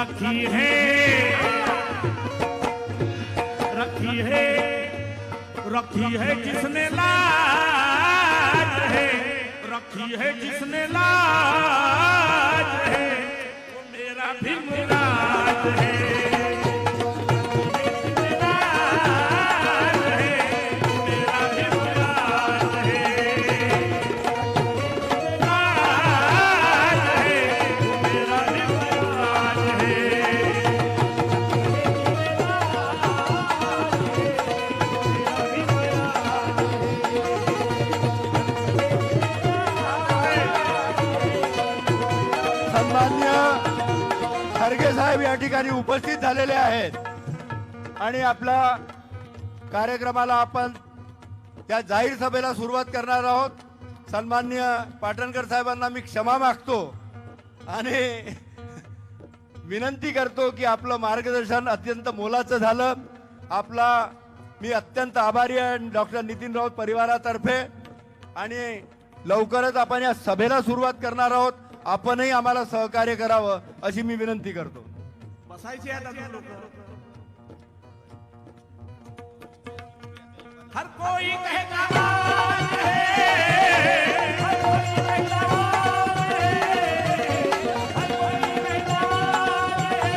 रखी है रखी है जिसने लाज है, रखी है जिसने लाज है, वो मेरा भी मुराद है। खरगे साहेब या ठिकाणी उपस्थित झालेले आहेत आणि आपला कार्यक्रमाला आपण या जाहीर सभेला सुरुवात करणार आहोत। सन्माननीय पाटणकर साहेबांना मी क्षमा मागतो आणि विनंती करतो की आपलं मार्गदर्शन अत्यंत मोलाचं झालं। आपला मी अत्यंत आभारी आहे डॉक्टर नितीन राऊत परिवारातर्फे आणि लवकरच आपण या सभेला सुरुवात करणार आहोत। आपणही आम्हाला सहकार्य करावं अशी मी विनंती करतो। बसायचे आता लोक हर कोई कहता है, हर कोई कहता है, हर कोई कहता है,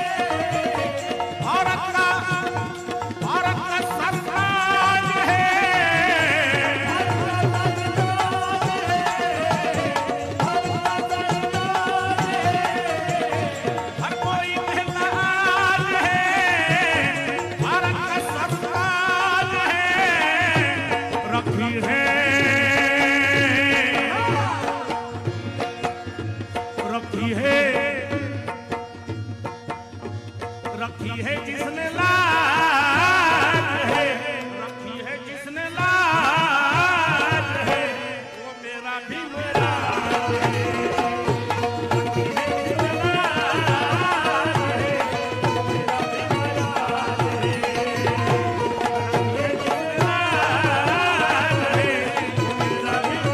भारत का सरताज है, हर कोई कहता है भारत का सरताज है। रखी है जिसने लाज है, रखी है जिसने लाज है, वो मेरा भी मुराद है। रखी है जिसने लाज है, वो मेरा भी मुराद है। रखी है जिसने लाज है, वो मेरा भी मुराद है। रखी है जिसने लाज है, वो मेरा भी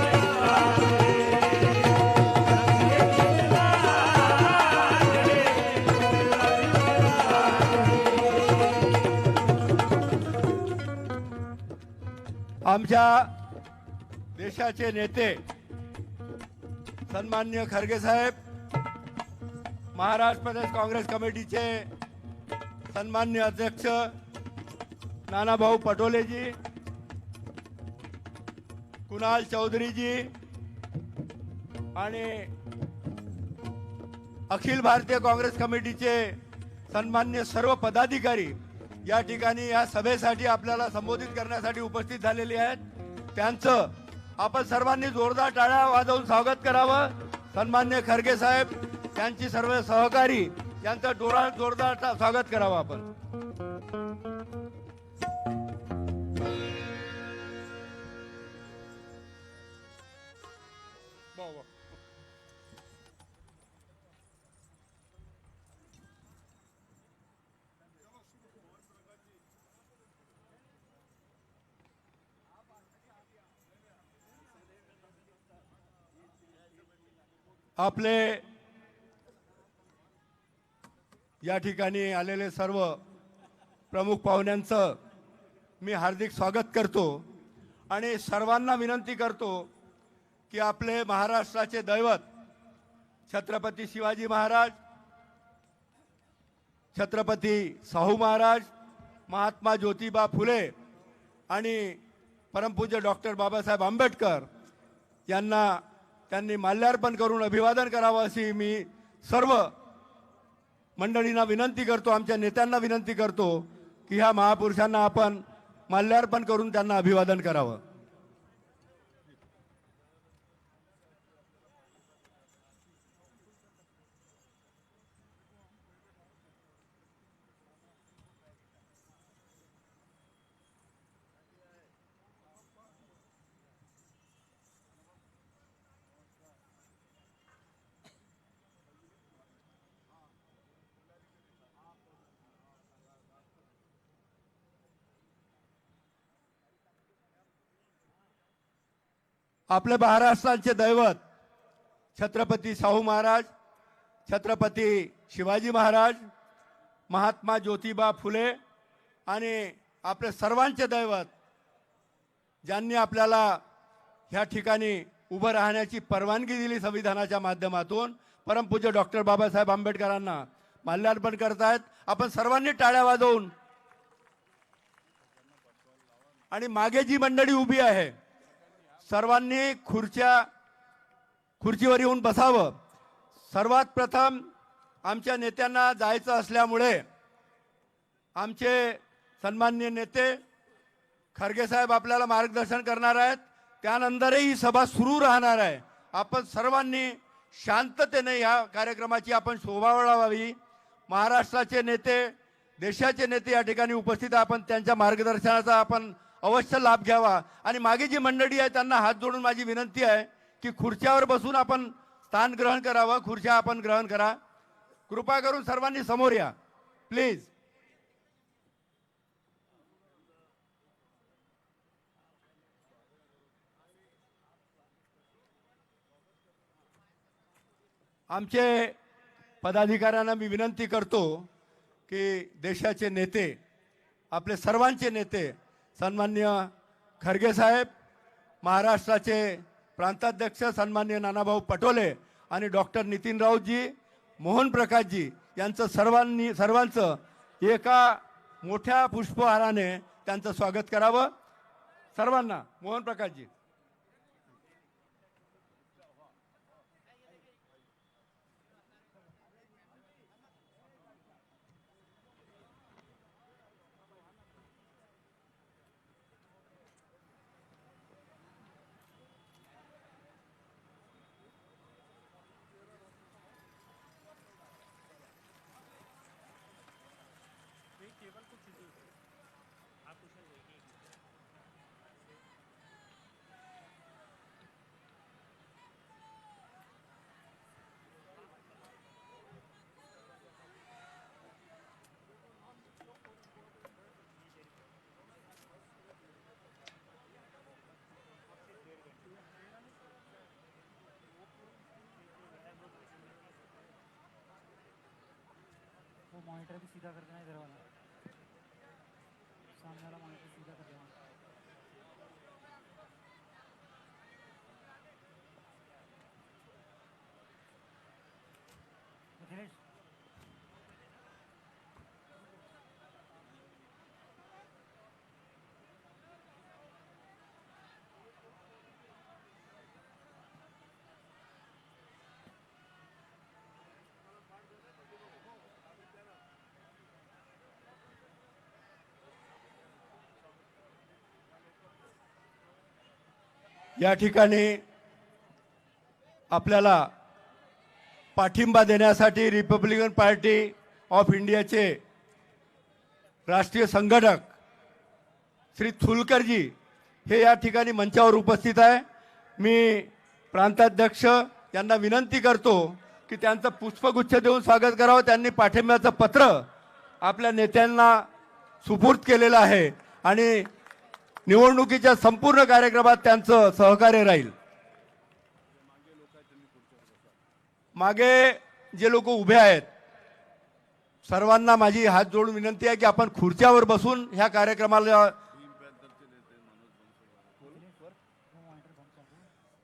आमच्या देशाचे नेते सन्माननीय खरगे साहेब, महाराष्ट्र प्रदेश काँग्रेस कमिटीचे सन्माननीय अध्यक्ष नानाभाऊ पटोले जी, कुणाल चौधरी जी आणि अखिल भारतीय काँग्रेस कमिटीचे सन्माननीय सर्व पदाधिकारी या ठिकाणी या सभेसाठी आपल्याला संबोधित करण्यासाठी उपस्थित झालेले आहेत। त्यांचं आपण सर्वांनी जोरदार टाळ्या वाजवून स्वागत करावं। सन्माननीय खरगे साहेब, त्यांची सर्व सहकारी यांचं जोरदार स्वागत करावं आपण। आपले या ठिकाणी आलेले सर्व प्रमुख पाहुण्यांचं मी हार्दिक स्वागत करतो आणि सर्वांना विनंती करतो की आपले महाराष्ट्राचे दैवत छत्रपती शिवाजी महाराज, छत्रपती शाहू महाराज, महात्मा ज्योतिबा फुले आणि परमपूज्य डॉक्टर बाबासाहेब आंबेडकर यांना त्यांनी माल्यार्पण करून अभिवादन करावं अशी मी सर्व मंडळींना विनंती करतो। आमच्या नेत्यांना विनंती करतो की ह्या महापुरुषांना आपण माल्यार्पण करून त्यांना अभिवादन करावं। आपले महाराष्ट्राचे दैवत छत्रपती शाहू महाराज, छत्रपती शिवाजी महाराज, महात्मा ज्योतिबा फुले आणि आपले सर्वांचे दैवत ज्यांनी आपल्याला ह्या ठिकाणी उभं राहण्याची परवानगी दिली संविधानाच्या माध्यमातून, परमपूज्य डॉक्टर बाबासाहेब आंबेडकरांना माल्यार्पण करतायत. आपण सर्वांनी टाळ्या वाजवून, आणि मागे जी मंडळी उभी आहे सर्वांनी खुर्चीवर येऊन बसावं. सर्वात प्रथम आमच्या नेत्यांना जायचं असल्यामुळे आमचे सन्माननीय नेते खरगे साहेब आपल्याला मार्गदर्शन करणार आहेत. त्यानंतरही ही सभा सुरू राहणार आहे. आपण सर्वांनी शांततेने या कार्यक्रमाची आपण शोभा वाढवावी. महाराष्ट्राचे नेते, देशाचे नेते या ठिकाणी उपस्थित आहे. आपण त्यांच्या मार्गदर्शनाचा आपण अवश्य लाभ घ्यावा. आणि मागे जी मंडळी आहे त्यांना हात जोडून माझी विनंती आहे की खुर्च्यावर बसून आपण स्थान ग्रहण करावं. खुर्च्या आपण ग्रहण करा. कृपा करून सर्वांनी समोर या प्लीज. आमचे पदाधिकाऱ्यांना मी विनंती करतो की देशाचे नेते, आपले सर्वांचे नेते सन्माननीय खरगे साहेब, महाराष्ट्राचे प्रांताध्यक्ष सन्माननीय नानाभाऊ पटोले आणि डॉक्टर नितीन राऊतजी, मोहन प्रकाशजी यांचं सर्वांचं एका मोठ्या पुष्पहाराने त्यांचं स्वागत करावं. सर्वांना. मोहन प्रकाशजी. वो मॉनिटर भी सीधा कर देना इधर वाला, सामने वाला मॉनिटर सीधा कर देना. अखिलेश या ठिकाणी आपल्याला पाठिंबा देण्यासाठी रिपब्लिकन पार्टी ऑफ इंडियाचे राष्ट्रीय संघटक श्री थुलकरजी हे या ठिकाणी मंचावर उपस्थित आहे. मी प्रांताध्यक्ष यांना विनंती करतो की त्यांचं पुष्पगुच्छ देऊन स्वागत करावं. त्यांनी पाठिंब्याचं पत्र आपल्या नेत्यांना सुपूर्द केलेलं आहे आणि निवडणुकीच्या संपूर्ण कार्यक्रमात त्यांचं सहकार्य राहील. मागे जे लोक उभे आहेत सर्वांना माझी हात जोडून विनंती आहे की आपण खुर्च्यावर बसून ह्या कार्यक्रमाला.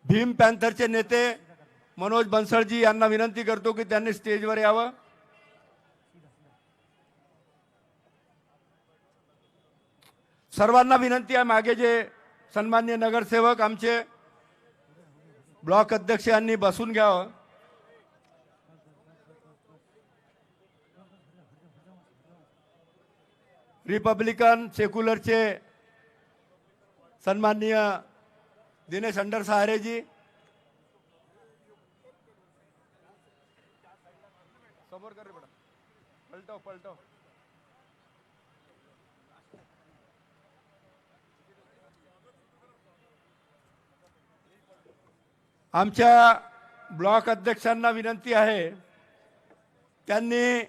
भीम पॅन्थरचे नेते मनोज बनसळजी यांना विनंती करतो की त्यांनी स्टेजवर यावं. सर्वांना विनंती आहे. मागे जे सन्माननीय नगरसेवक आमचे ब्लॉक अध्यक्ष यांनी बसून घ्यावं. रिपब्लिकन सेक्युलरचे सन्माननीय दिनेश अंडर सहारेजी, समोर कर रे बेटा, पलटव. आमच्या ब्लॉक अध्यक्षांना विनंती आहे त्यांनी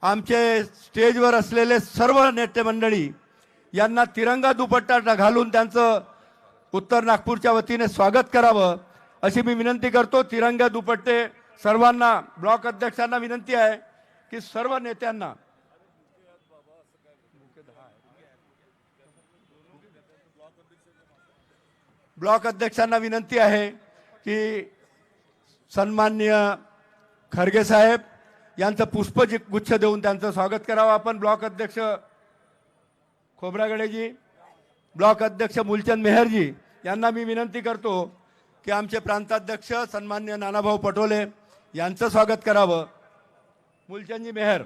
आमचे स्टेजवर असलेले सर्व नेते मंडळी यांना तिरंगा दुपट्टा घालून त्यांचं उत्तर नागपूरच्या वतीने स्वागत करावं अशी मी विनंती करतो. तिरंगा दुपट्टे सर्वांना, ब्लॉक अध्यक्षांना विनंती आहे की सर्व नेत्यांना ब्लॉक अध्यक्षांना विनंती आहे की सन्माननीय खरगे साहेब यांचं पुष्पगुच्छ देऊन त्यांचं स्वागत करावं आपण. ब्लॉक अध्यक्ष खोब्रागडेजी, ब्लॉक अध्यक्ष मूलचंद मेहरजी यांना मी विनंती करतो की आमचे प्रांताध्यक्ष सन्माननीय नानाभाऊ पटोले यांचं स्वागत करावं. मूलचंदजी मेहर.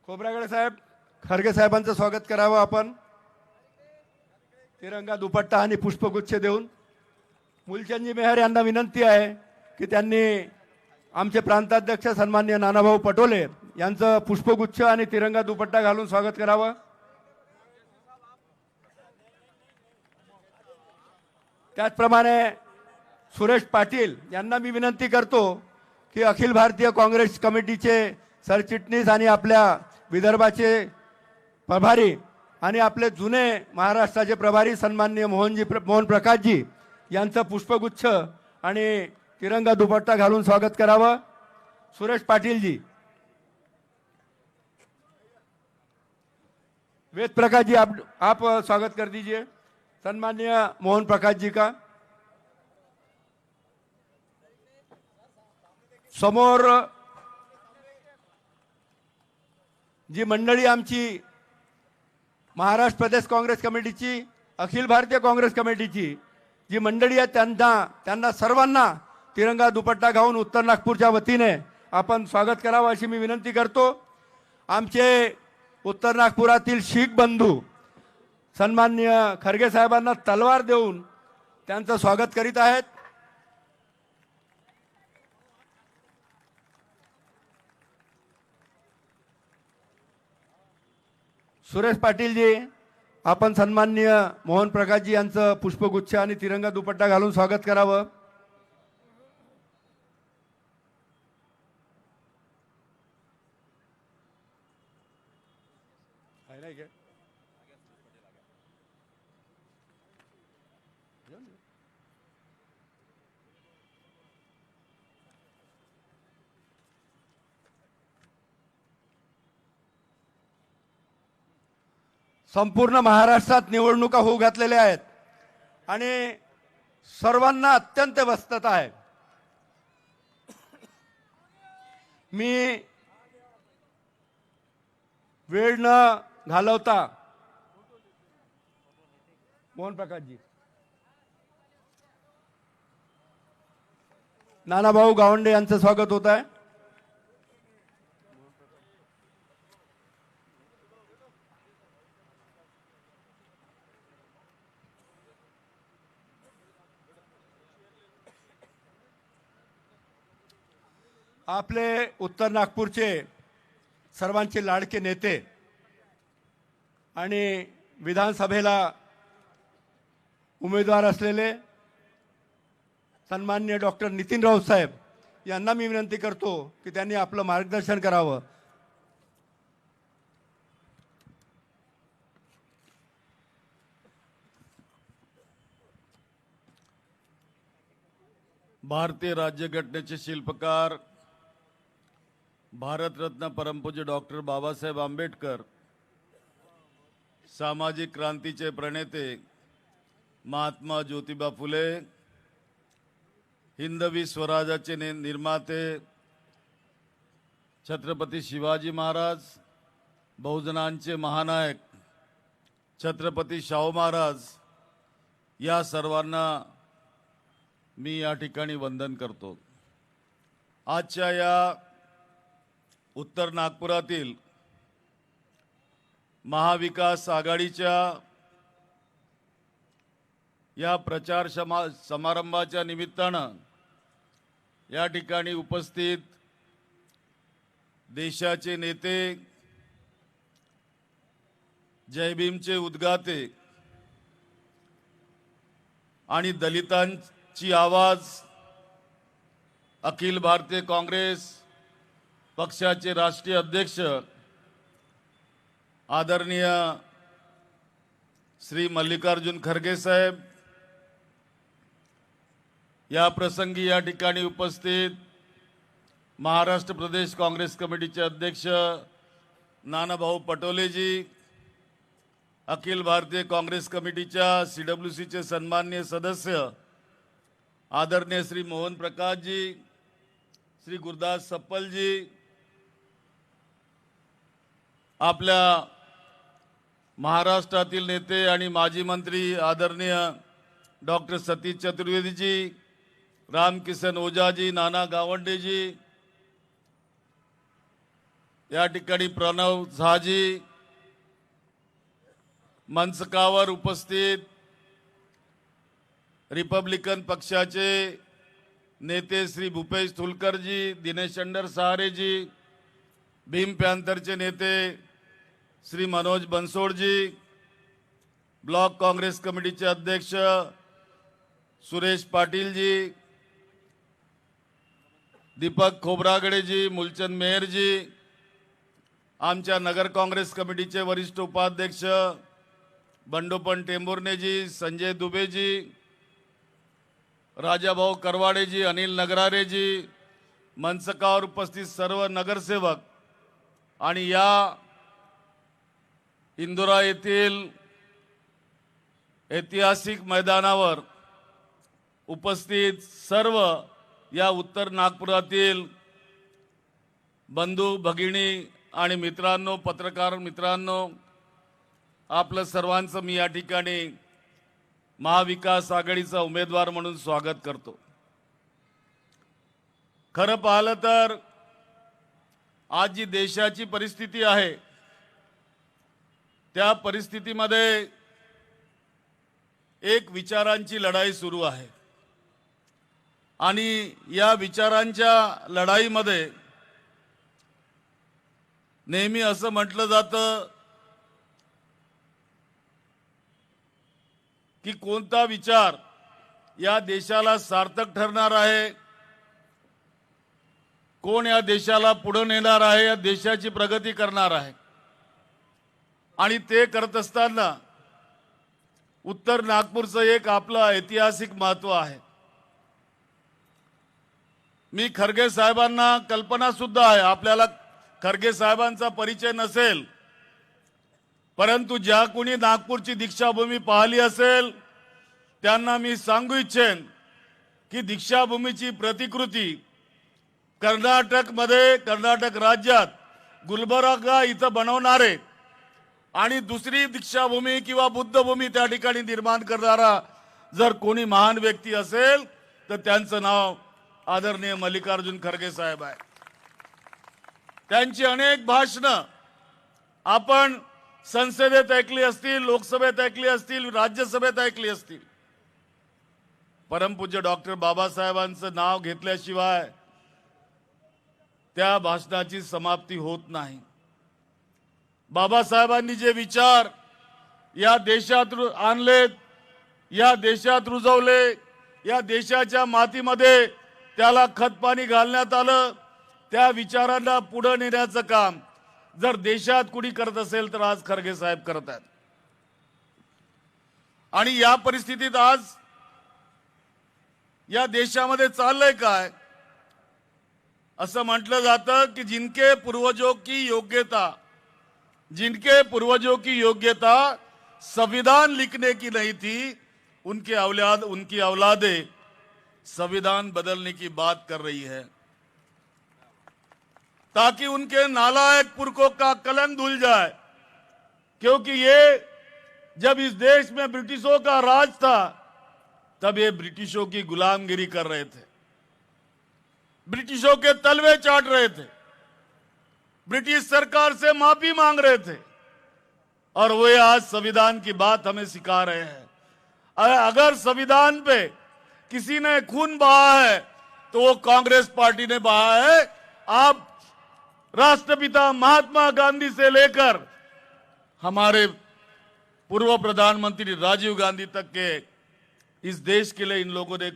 खोब्रागडे साहेब, खरगे साहेबांचं स्वागत करावं आपण तिरंगा दुपट्टा आणि पुष्पगुच्छ देऊन. मूलचंदजी मेहर यांना विनंती आहे की त्यांनी आमचे प्रांताध्यक्ष सन्माननीय नानाभाऊ पटोले यांचं पुष्पगुच्छ आणि तिरंगा दुपट्टा घालून स्वागत करावं. त्याचप्रमाणे सुरेश पाटील यांना मी विनंती करतो की अखिल भारतीय काँग्रेस कमिटीचे सरचिटणीस आणि आपल्या विदर्भाचे प्रभारी आणि आपले जुने महाराष्ट्राचे प्रभारी सन्माननीय मोहन प्रकाशजी यांचं पुष्पगुच्छ आणि तिरंगा दुपट्टा घालून स्वागत करावं. सुरेश पाटीलजी. वेद प्रकाश जी, आप स्वागत कर दीजिए सन्माननीय मोहन प्रकाश जी का. समोर जी मंडळी आमची महाराष्ट्र प्रदेश काँग्रेस कमिटीची, अखिल भारतीय काँग्रेस कमिटीची जी मंडळी आहे त्यांना सर्वांना तिरंगा दुपट्टा घालून उत्तर नागपूरच्या वतीने आपण स्वागत करावं अशी मी विनंती करतो. आमचे उत्तर नागपुरातील शीख बंधू सन्माननीय खरगे साहेबांना तलवार देऊन त्यांचं स्वागत करीत आहेत. सुरेश पाटीलजी, आपण सन्माननीय मोहन प्रकाशजी यांचं पुष्पगुच्छ आणि तिरंगा दुपट्टा घालून स्वागत करावं. संपूर्ण महाराष्ट्रात निवडणुका होऊ घातलेल्या आहेत आणि सर्वांना अत्यंत व्यस्तता आहे. मी वेळ न घालवता मोहन प्रकाशजी, नानाभाऊ गावंडे यांचं स्वागत होत आहे. आपले उत्तर नागपूरचे सर्वांचे लाडके नेते आणि विधानसभेला उमेदवार असलेले सन्माननीय डॉक्टर नितीन राऊत साहेब यांना मी विनंती करतो की त्यांनी आपलं मार्गदर्शन करावं. भारतीय राज्यघटनेचे शिल्पकार भारतरत्न परमपूज्य डॉक्टर बाबासाहेब आंबेडकर, सामाजिक क्रांतीचे प्रणेते महात्मा ज्योतिबा फुले, हिंदवी स्वराज्याचे निर्माते छत्रपती शिवाजी महाराज, बहुजनांचे महानायक छत्रपती शाहू महाराज या सर्वांना मी या ठिकाणी वंदन करतो. आजच्या या उत्तर नागपुरातील महाविकास आघाडीच्या या प्रचार समारंभाच्या निमित्तानं या ठिकाणी उपस्थित देशाचे नेते, जय भीमचे उद्गाते आणि दलितांची आवाज अखिल भारतीय काँग्रेस पक्षाचे राष्ट्रीय अध्यक्ष आदरणीय श्री मल्लिकार्जुन खरगे साहेब, या प्रसंगी या ठिकाणी उपस्थित महाराष्ट्र प्रदेश काँग्रेस कमिटीचे अध्यक्ष नानाभाऊ पटोलेजी, अखिल भारतीय काँग्रेस कमिटीच्या CWCचे सन्माननीय सदस्य आदरणीय श्री मोहन प्रकाश जी, श्री गुरदास सप्पल जी, आपल्या महाराष्ट्रातील नेते आणि माजी मंत्री आदरणीय डॉक्टर सतीश चतुर्वेदी जी, रामकिशन ओझाजी, नाना गावंडेजी, या ठिकाणी प्रणव झाजी, मंचकावर उपस्थित रिपब्लिकन पक्षाचे नेते श्री भूपेश थुलकरजी, दिनेश अंडर सहारेजी, भीम पॅन्थरचे नेते श्री मनोज बनसोडजी, ब्लॉक काँग्रेस कमिटीचे अध्यक्ष सुरेश पाटीलजी, दीपक खोब्रागडेजी, मूलचंद मेहरजी, आमच्या नगर काँग्रेस कमिटीचे वरिष्ठ उपाध्यक्ष बंडोपण टेंभुर्णेजी, संजय दुबेजी, राजाभाऊ करवाडेजी, अनिल नगरारेजी, मंचकावर उपस्थित सर्व नगरसेवक आणि या इंदोरा येथील ऐतिहासिक मैदानावर उपस्थित सर्व या उत्तर नागपुरातील बंधू भगिनी आणि मित्रांनो, पत्रकार मित्रांनो, आपलं सर्वांचं मी या ठिकाणी महाविकास आघाडीचा उमेदवार म्हणून स्वागत करतो. खरं पाहिलं तर आज जी देशाची परिस्थिती आहे त्या परिस्थितीमध्ये एक विचारांची लढाई सुरू आहे आणि या विचारांच्या लढाईमध्ये नेहमी असं म्हटलं जातं की कोणता विचार या देशाला सार्थक ठरणार आहे, कोण या देशाला पुढे नेणार आहे, या देशाची प्रगती करणार आहे. आणि ते करत असताना उत्तर नागपूरचं एक आपलं ऐतिहासिक महत्त्व आहे. मी खरगे साहेबांना कल्पना सुद्धा आहे, आपल्याला खरगे साहेबांचा परिचय नसेल, परंतु ज्या कोणी नागपूरची दीक्षाभूमी पाहिली असेल त्यांना मी सांगू इच्छेन की दीक्षाभूमीची प्रतिकृती कर्नाटक राज्यात गुलबर्गा इथं बनवणारे आणि दुसरी दीक्षाभूमी किंवा बुद्धभूमी त्या ठिकाणी निर्माण करणारा जर कोणी महान व्यक्ती असेल तर त्यांचं नाव आदरणीय मल्लिकार्जुन खरगे साहेब आहे. त्यांची अनेक भाषणं आपण संसदेत ऐकली असतील, लोकसभेत ऐकली असतील, राज्यसभेत ऐकली असतील. परमपूज्य डॉक्टर बाबासाहेबांचं नाव घेतल्याशिवाय त्या भाषणाची समाप्ती होत नाही. बाबासाहेबांनी जे विचार या देशात आणलेत, या देशात रुजवले, या देशाच्या मातीमध्ये त्याला खतपाणी घालण्यात आलं, त्या विचारांना पुढे नेण्याचं काम जर देशात कुणी करत असेल तर आज खरगे साहेब करत आहेत. आणि या परिस्थितीत आज या देशामध्ये चाललंय काय, असं म्हटलं जातं की जिनके पूर्वजों की योग्यता संविधान लिखने की नहीं थी, उनकी औलादे संविधान बदलने की बात कर रही है ताकि उनके नालायक पुरखों का कलंक धुल जाए. क्योंकि ये जब इस देश में ब्रिटिशों का राज था तब ये ब्रिटिशों की गुलामगिरी कर रहे थे, ब्रिटिशों के तलवे चाट रहे थे, ब्रिटिश सरकार से माफी मांग रहे थे और वे आज संविधान की बात हमें सिखा रहे हैं. अगर संविधान पे किसी ने खून बहा है तो वो कांग्रेस पार्टी ने बहा है. आप राष्ट्रपिता महात्मा गांधी से लेकर हमारे पूर्व प्रधानमंत्री राजीव गांधी तक के इस देश के लिए इन लोगों ने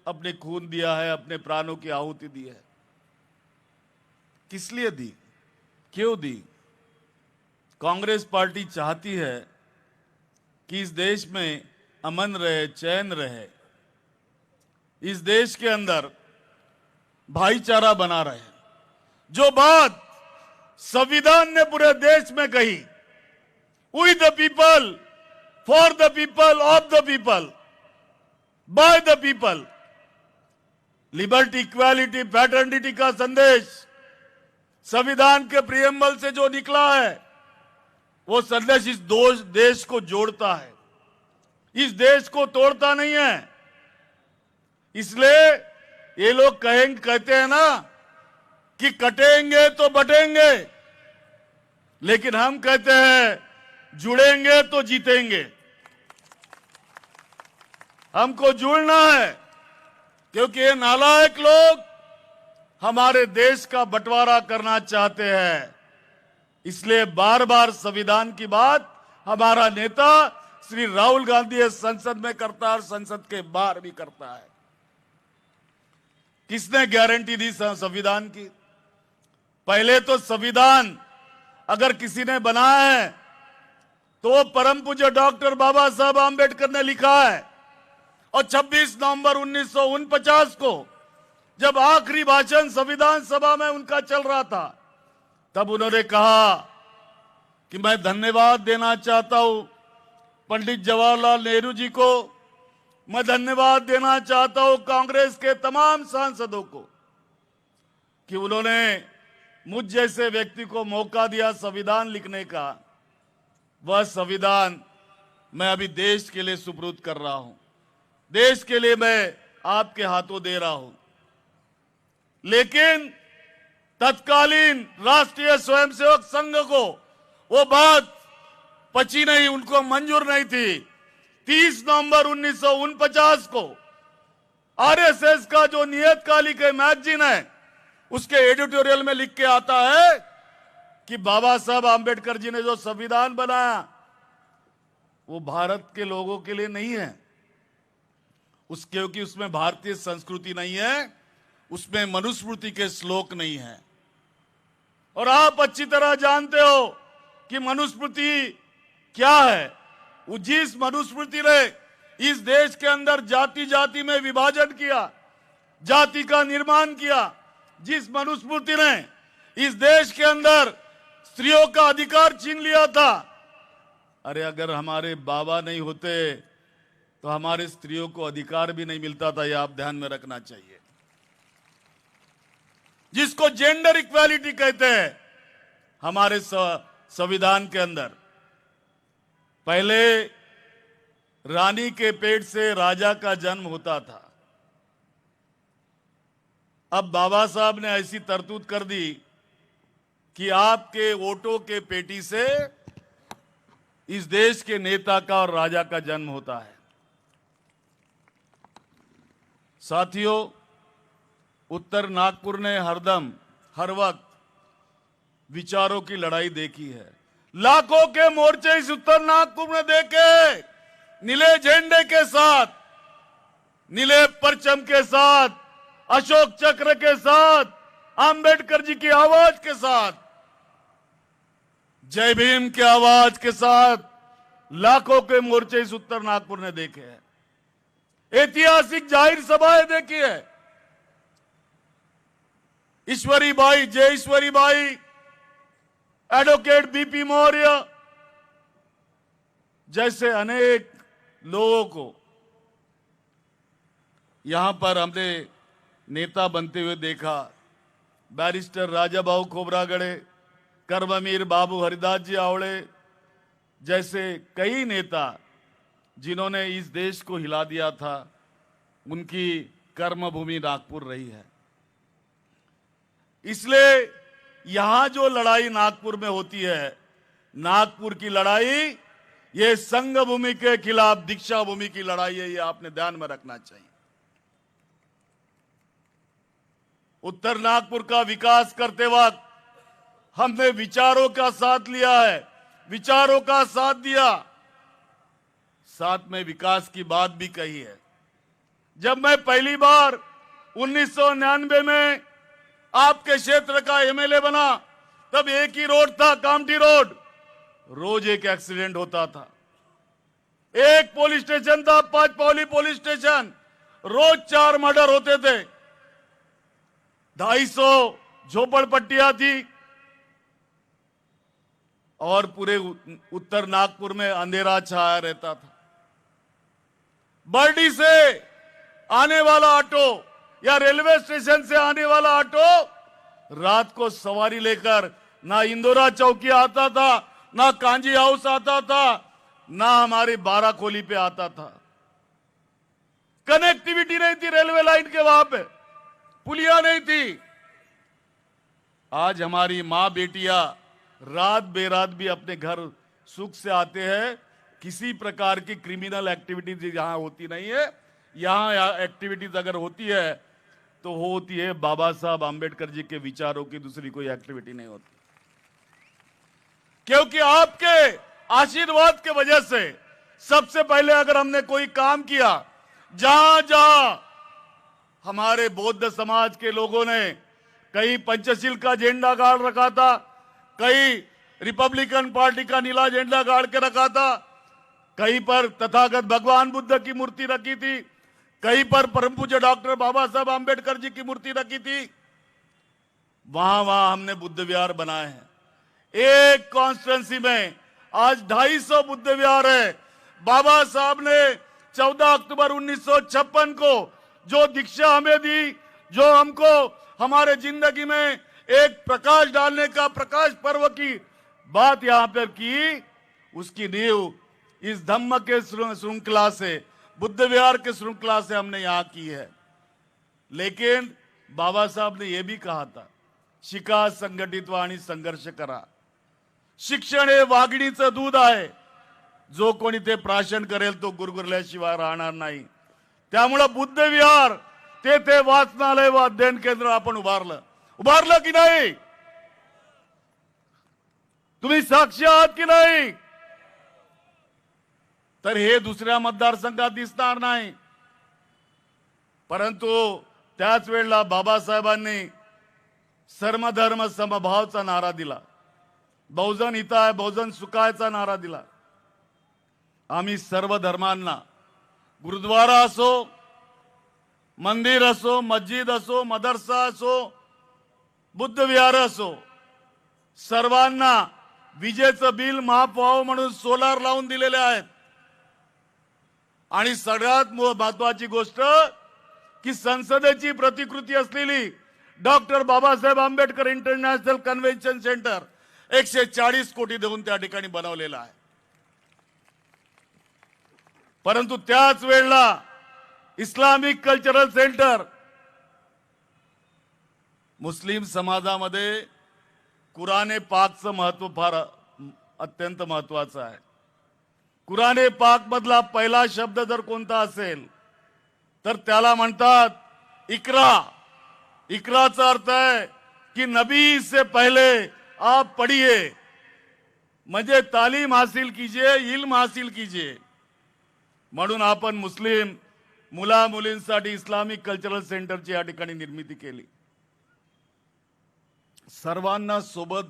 अपने खून दिया है, अपने प्राणों की आहुति दी है. किस लिए दी, क्यों दी? कांग्रेस पार्टी चाहती है कि इस देश में अमन रहे, चैन रहे, इस देश के अंदर भाईचारा बना रहे। जो बात संविधान ने पूरे देश में कही, we the people, for the people, of the people, by the people, liberty, equality, fraternity का संदेश संविधान के प्रियम्बल से जो निकला है, वो संदेश इस देश को जोड़ता है, इस देश को तोड़ता नहीं है। इसलिए ये लोग कहते हैं ना कि कटेंगे तो बटेंगे, लेकिन हम कहते हैं जुड़ेंगे तो जीतेंगे। हमको जुड़ना है, क्योंकि ये नालायक लोग हमारे देश का बंटवारा करना चाहते हैं। इसलिए बार बार संविधान की बात हमारा नेता श्री राहुल गांधी संसद में करता है और संसद के बाहर भी करता है। किसने गारंटी दी संविधान की? पहले तो संविधान अगर किसी ने बनाया है तो वो परम पूज्य डॉक्टर बाबा साहब आम्बेडकर ने लिखा है। और 26 नवंबर 1949 को जब आखिरी भाषण संविधान सभा में उनका चल रहा था, तब उन्होंने कहा कि मैं धन्यवाद देना चाहता हूं पंडित जवाहरलाल नेहरू जी को, मैं धन्यवाद देना चाहता हूं कांग्रेस के तमाम सांसदों को कि उन्होंने मुझ जैसे व्यक्ति को मौका दिया संविधान लिखने का। वह संविधान मैं अभी देश के लिए सुपुर्द कर रहा हूं, देश के लिए मैं आपके हाथों दे रहा हूं। लेकिन तत्कालीन राष्ट्रीय स्वयंसेवक संघ को वो बात पची नहीं, उनको मंजूर नहीं थी। 30 नवंबर 1949 को आरएसएस का जो नियतकालिक मैगजीन है, उसके एडिटोरियल में लिख के आता है कि बाबा साहब आम्बेडकर जी ने जो संविधान बनाया वो भारत के लोगों के लिए नहीं है, क्योंकि उसमें भारतीय संस्कृति नहीं है, उसमें मनुस्मृति के श्लोक नहीं है। और आप अच्छी तरह जानते हो कि मनुस्मृति क्या है। वो जिस मनुस्मृति ने इस देश के अंदर जाति जाति में विभाजन किया, जाति का निर्माण किया, जिस मनुस्मृति ने इस देश के अंदर स्त्रियों का अधिकार छीन लिया था, अरे अगर हमारे बाबा नहीं होते तो हमारे स्त्रियों को अधिकार भी नहीं मिलता था। यह आप ध्यान में रखना चाहिए। जिसको जेंडर इक्वालिटी कहते हैं हमारे संविधान के अंदर, पहले रानी के पेट से राजा का जन्म होता था। अब बाबा साहब ने ऐसी तरतूद कर दी कि आपके वोटों के पेटी से इस देश के नेता का और राजा का जन्म होता है। साथियों, उत्तर नागपुर ने हर वक्त विचारों की लड़ाई देखी है। लाखों के मोर्चे इस उत्तर नागपुर में देखे, नीले झंडे के साथ, नीले परचम के साथ, अशोक चक्र के साथ, आम्बेडकर जी की आवाज के साथ, जय भीम की आवाज के साथ लाखों के मोर्चे इस उत्तर नागपुर ने देखे हैं। ऐतिहासिक जाहिर सभाएं देखी है। ईश्वरी बाई, जय ईश्वरी बाई, एडवोकेट बीपी मौर्य जैसे अनेक लोगों को यहां पर हमने नेता बनते हुए देखा। बैरिस्टर राजाभाऊ खोबरागड़े, कर्मवीर बाबू हरिदास जी आवड़े जैसे कई नेता जिन्होंने इस देश को हिला दिया था, उनकी कर्मभूमि नागपुर रही है। इसलिए यहां जो लड़ाई नागपुर में होती है, नागपुर की लड़ाई ये संघ भूमि के खिलाफ दीक्षा भूमि की लड़ाई है। ये आपने ध्यान में रखना चाहिए। उत्तर नागपुर का विकास करते वक्त हमने विचारों का साथ लिया है, विचारों का साथ दिया, साथ में विकास की बात भी कही है। जब मैं पहली बार 1999 में आपके क्षेत्र का एमएलए बना तब एक ही रोड था, कामठी रोड। रोज एक एक्सीडेंट होता था। एक पुलिस स्टेशन था, पांचपावली पुलिस स्टेशन, रोज 4 मर्डर होते थे। 250 झोपड़पट्टियां थी और पूरे उत्तर नागपुर में अंधेरा छाया रहता था। बर्डी से आने वाला ऑटो या रेलवे स्टेशन से आने वाला ऑटो रात को सवारी लेकर ना इंदौरा चौकी आता था, ना कांजी हाउस आता था, ना हमारी बाराखोली पे आता था। कनेक्टिविटी नहीं थी रेलवे लाइन के, वहां पे पुलिया नहीं थी। आज हमारी मां बेटियां रात बेरात भी अपने घर सुख से आते हैं। किसी प्रकार की क्रिमिनल एक्टिविटीज यहां होती नहीं है। यहां एक्टिविटीज अगर होती है तो होती है बाबा साहब आंबेडकर जी के विचारों की, दूसरी कोई एक्टिविटी नहीं होती। क्योंकि आपके आशीर्वाद के वजह से सबसे पहले अगर हमने कोई काम किया, जहां जहां हमारे बौद्ध समाज के लोगों ने कहीं पंचशील का झंडा गाड़ रखा था, कहीं रिपब्लिकन पार्टी का नीला झंडा गाड़ के रखा था, कहीं पर तथागत भगवान बुद्ध की मूर्ति रखी थी, कहीं पर परम पूज्य डॉक्टर बाबा साहब आंबेडकर जी की मूर्ति रखी थी, वहां वहां हमने बुद्ध विहार बनाए हैं। एक कॉन्स्टिट्यूंसी में आज 250 बुद्ध विहार है। बाबा साहब ने 14 अक्टूबर 1956 को जो दीक्षा हमें दी, जो हमको हमारे जिंदगी में एक प्रकाश डालने का, प्रकाश पर्व की बात यहां पर की, उसकी नींव इस धम्म के श्रृंखला से, बुद्ध विहार के श्रृंखला से हमने यहां की है। लेकिन बाबा साहब ने यह भी कहा था, शिका संघटित आणि संघर्ष करा। शिक्षण हे वाघिणीचं दूध आहे, जो कोणी ते प्राशन करेल तो गुरगुरल्याशिवाय राहणार नाही। त्यामुळे बुद्ध विहार ते वाचनालय व अध्ययन केंद्र आपण उभारलं की नाही? तुम्ही साक्षी आहात की नाही? तर हे दुसऱ्या मतदारसंघात दिसणार नाही। परंतु त्याच वेळेला बाबासाहेबांनी सर्वधर्म समभावचा नारा दिला, बहुजन हिताय बहुजन सुखायचा नारा दिला। आम्ही सर्व धर्मांना, गुरुद्वारा असो, मंदिर असो, मस्जिद असो, मदरसा असो, बुद्ध विहार असो, सर्वांना विजेचं बिल माफ व्हावं म्हणून सोलार लावून दिलेले आहेत। आणि सगळ्यात महत्वाची गोष्ट की संसदेची प्रतिकृती असलेली doctor Babasaheb Ambedkar international convention centre 140 कोटी देऊन त्या ठिकाणी बनवलेलं आहे। परंतु त्याच वेळेला इस्लामिक कल्चरल सेंटर, मुस्लिम समाजामध्ये कुराने पाकचं महत्व फार अत्यंत महत्वाचं आहे। कुराने पाक मधला पहिला शब्द जर कोणता असेल तर त्याला म्हणतात इकरा। इकराचा अर्थ आहे की नबी से पहले आप पढ़िए, म्हणजे तालीम हासिल कीजिए, इल्म हासिल कीजिए। म्हणून आपण मुस्लिम मुला मुलींसाठी इस्लामिक कल्चरल सेंटरची या ठिकाणी निर्मिती केली। सर्वांना सोबत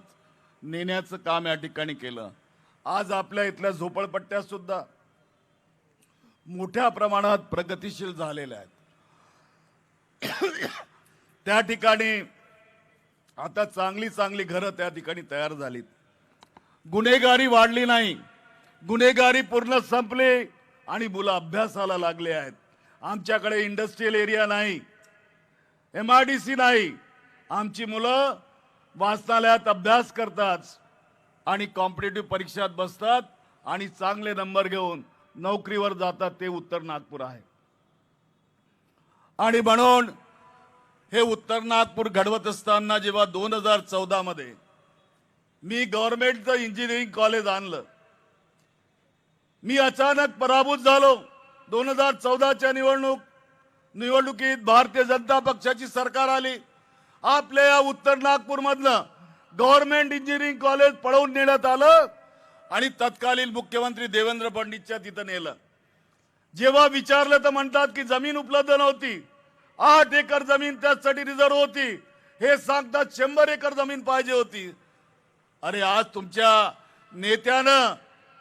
नेण्याचं काम या ठिकाणी केलं। आज आपल्या इथल्या झोपडपट्ट्या सुद्धा मोठ्या प्रमाणात प्रगतिशील झालेल्या आहेत। त्या ठिकाणी आता चांगली चांगली घरं त्या ठिकाणी तयार झालीत। गुन्हेगारी वाढली नाही, गुन्हेगारी पूर्ण संपली आणि मुलं अभ्यासाला लागले आहेत। आमच्याकडे इंडस्ट्रियल एरिया नाही, MIDC नाही, आमची मुलं वाचनालयात अभ्यास करतात आणि कॉम्पिटिटिव्ह परीक्षात बसतात आणि चांगले नंबर घेऊन नोकरीवर जातात। ते उत्तर नागपूर आहे। आणि म्हणून हे उत्तर नागपूर घडवत असताना जेव्हा 2014 मध्ये मी गव्हर्नमेंटचं इंजिनिअरिंग कॉलेज आणलं, मी अचानक पराभूत झालो। 2014च्या निवडणुकीत भारतीय जनता पक्षाची सरकार आली। आपल्या या उत्तर नागपूर मधलं गव्हर्नमेंट इंजिनिअरिंग कॉलेज पळवून नेण्यात आलं आणि तत्कालीन मुख्यमंत्री देवेंद्र फडणवीसच्या तिथं नेलं। जेव्हा विचारलं तर म्हणतात की जमीन उपलब्ध नव्हती, 8 एकर जमीन त्यासाठी रिझर्व होती, हे सांगतात 100 एकर जमीन पाहिजे होती. अरे आज तुमच्या नेत्यानं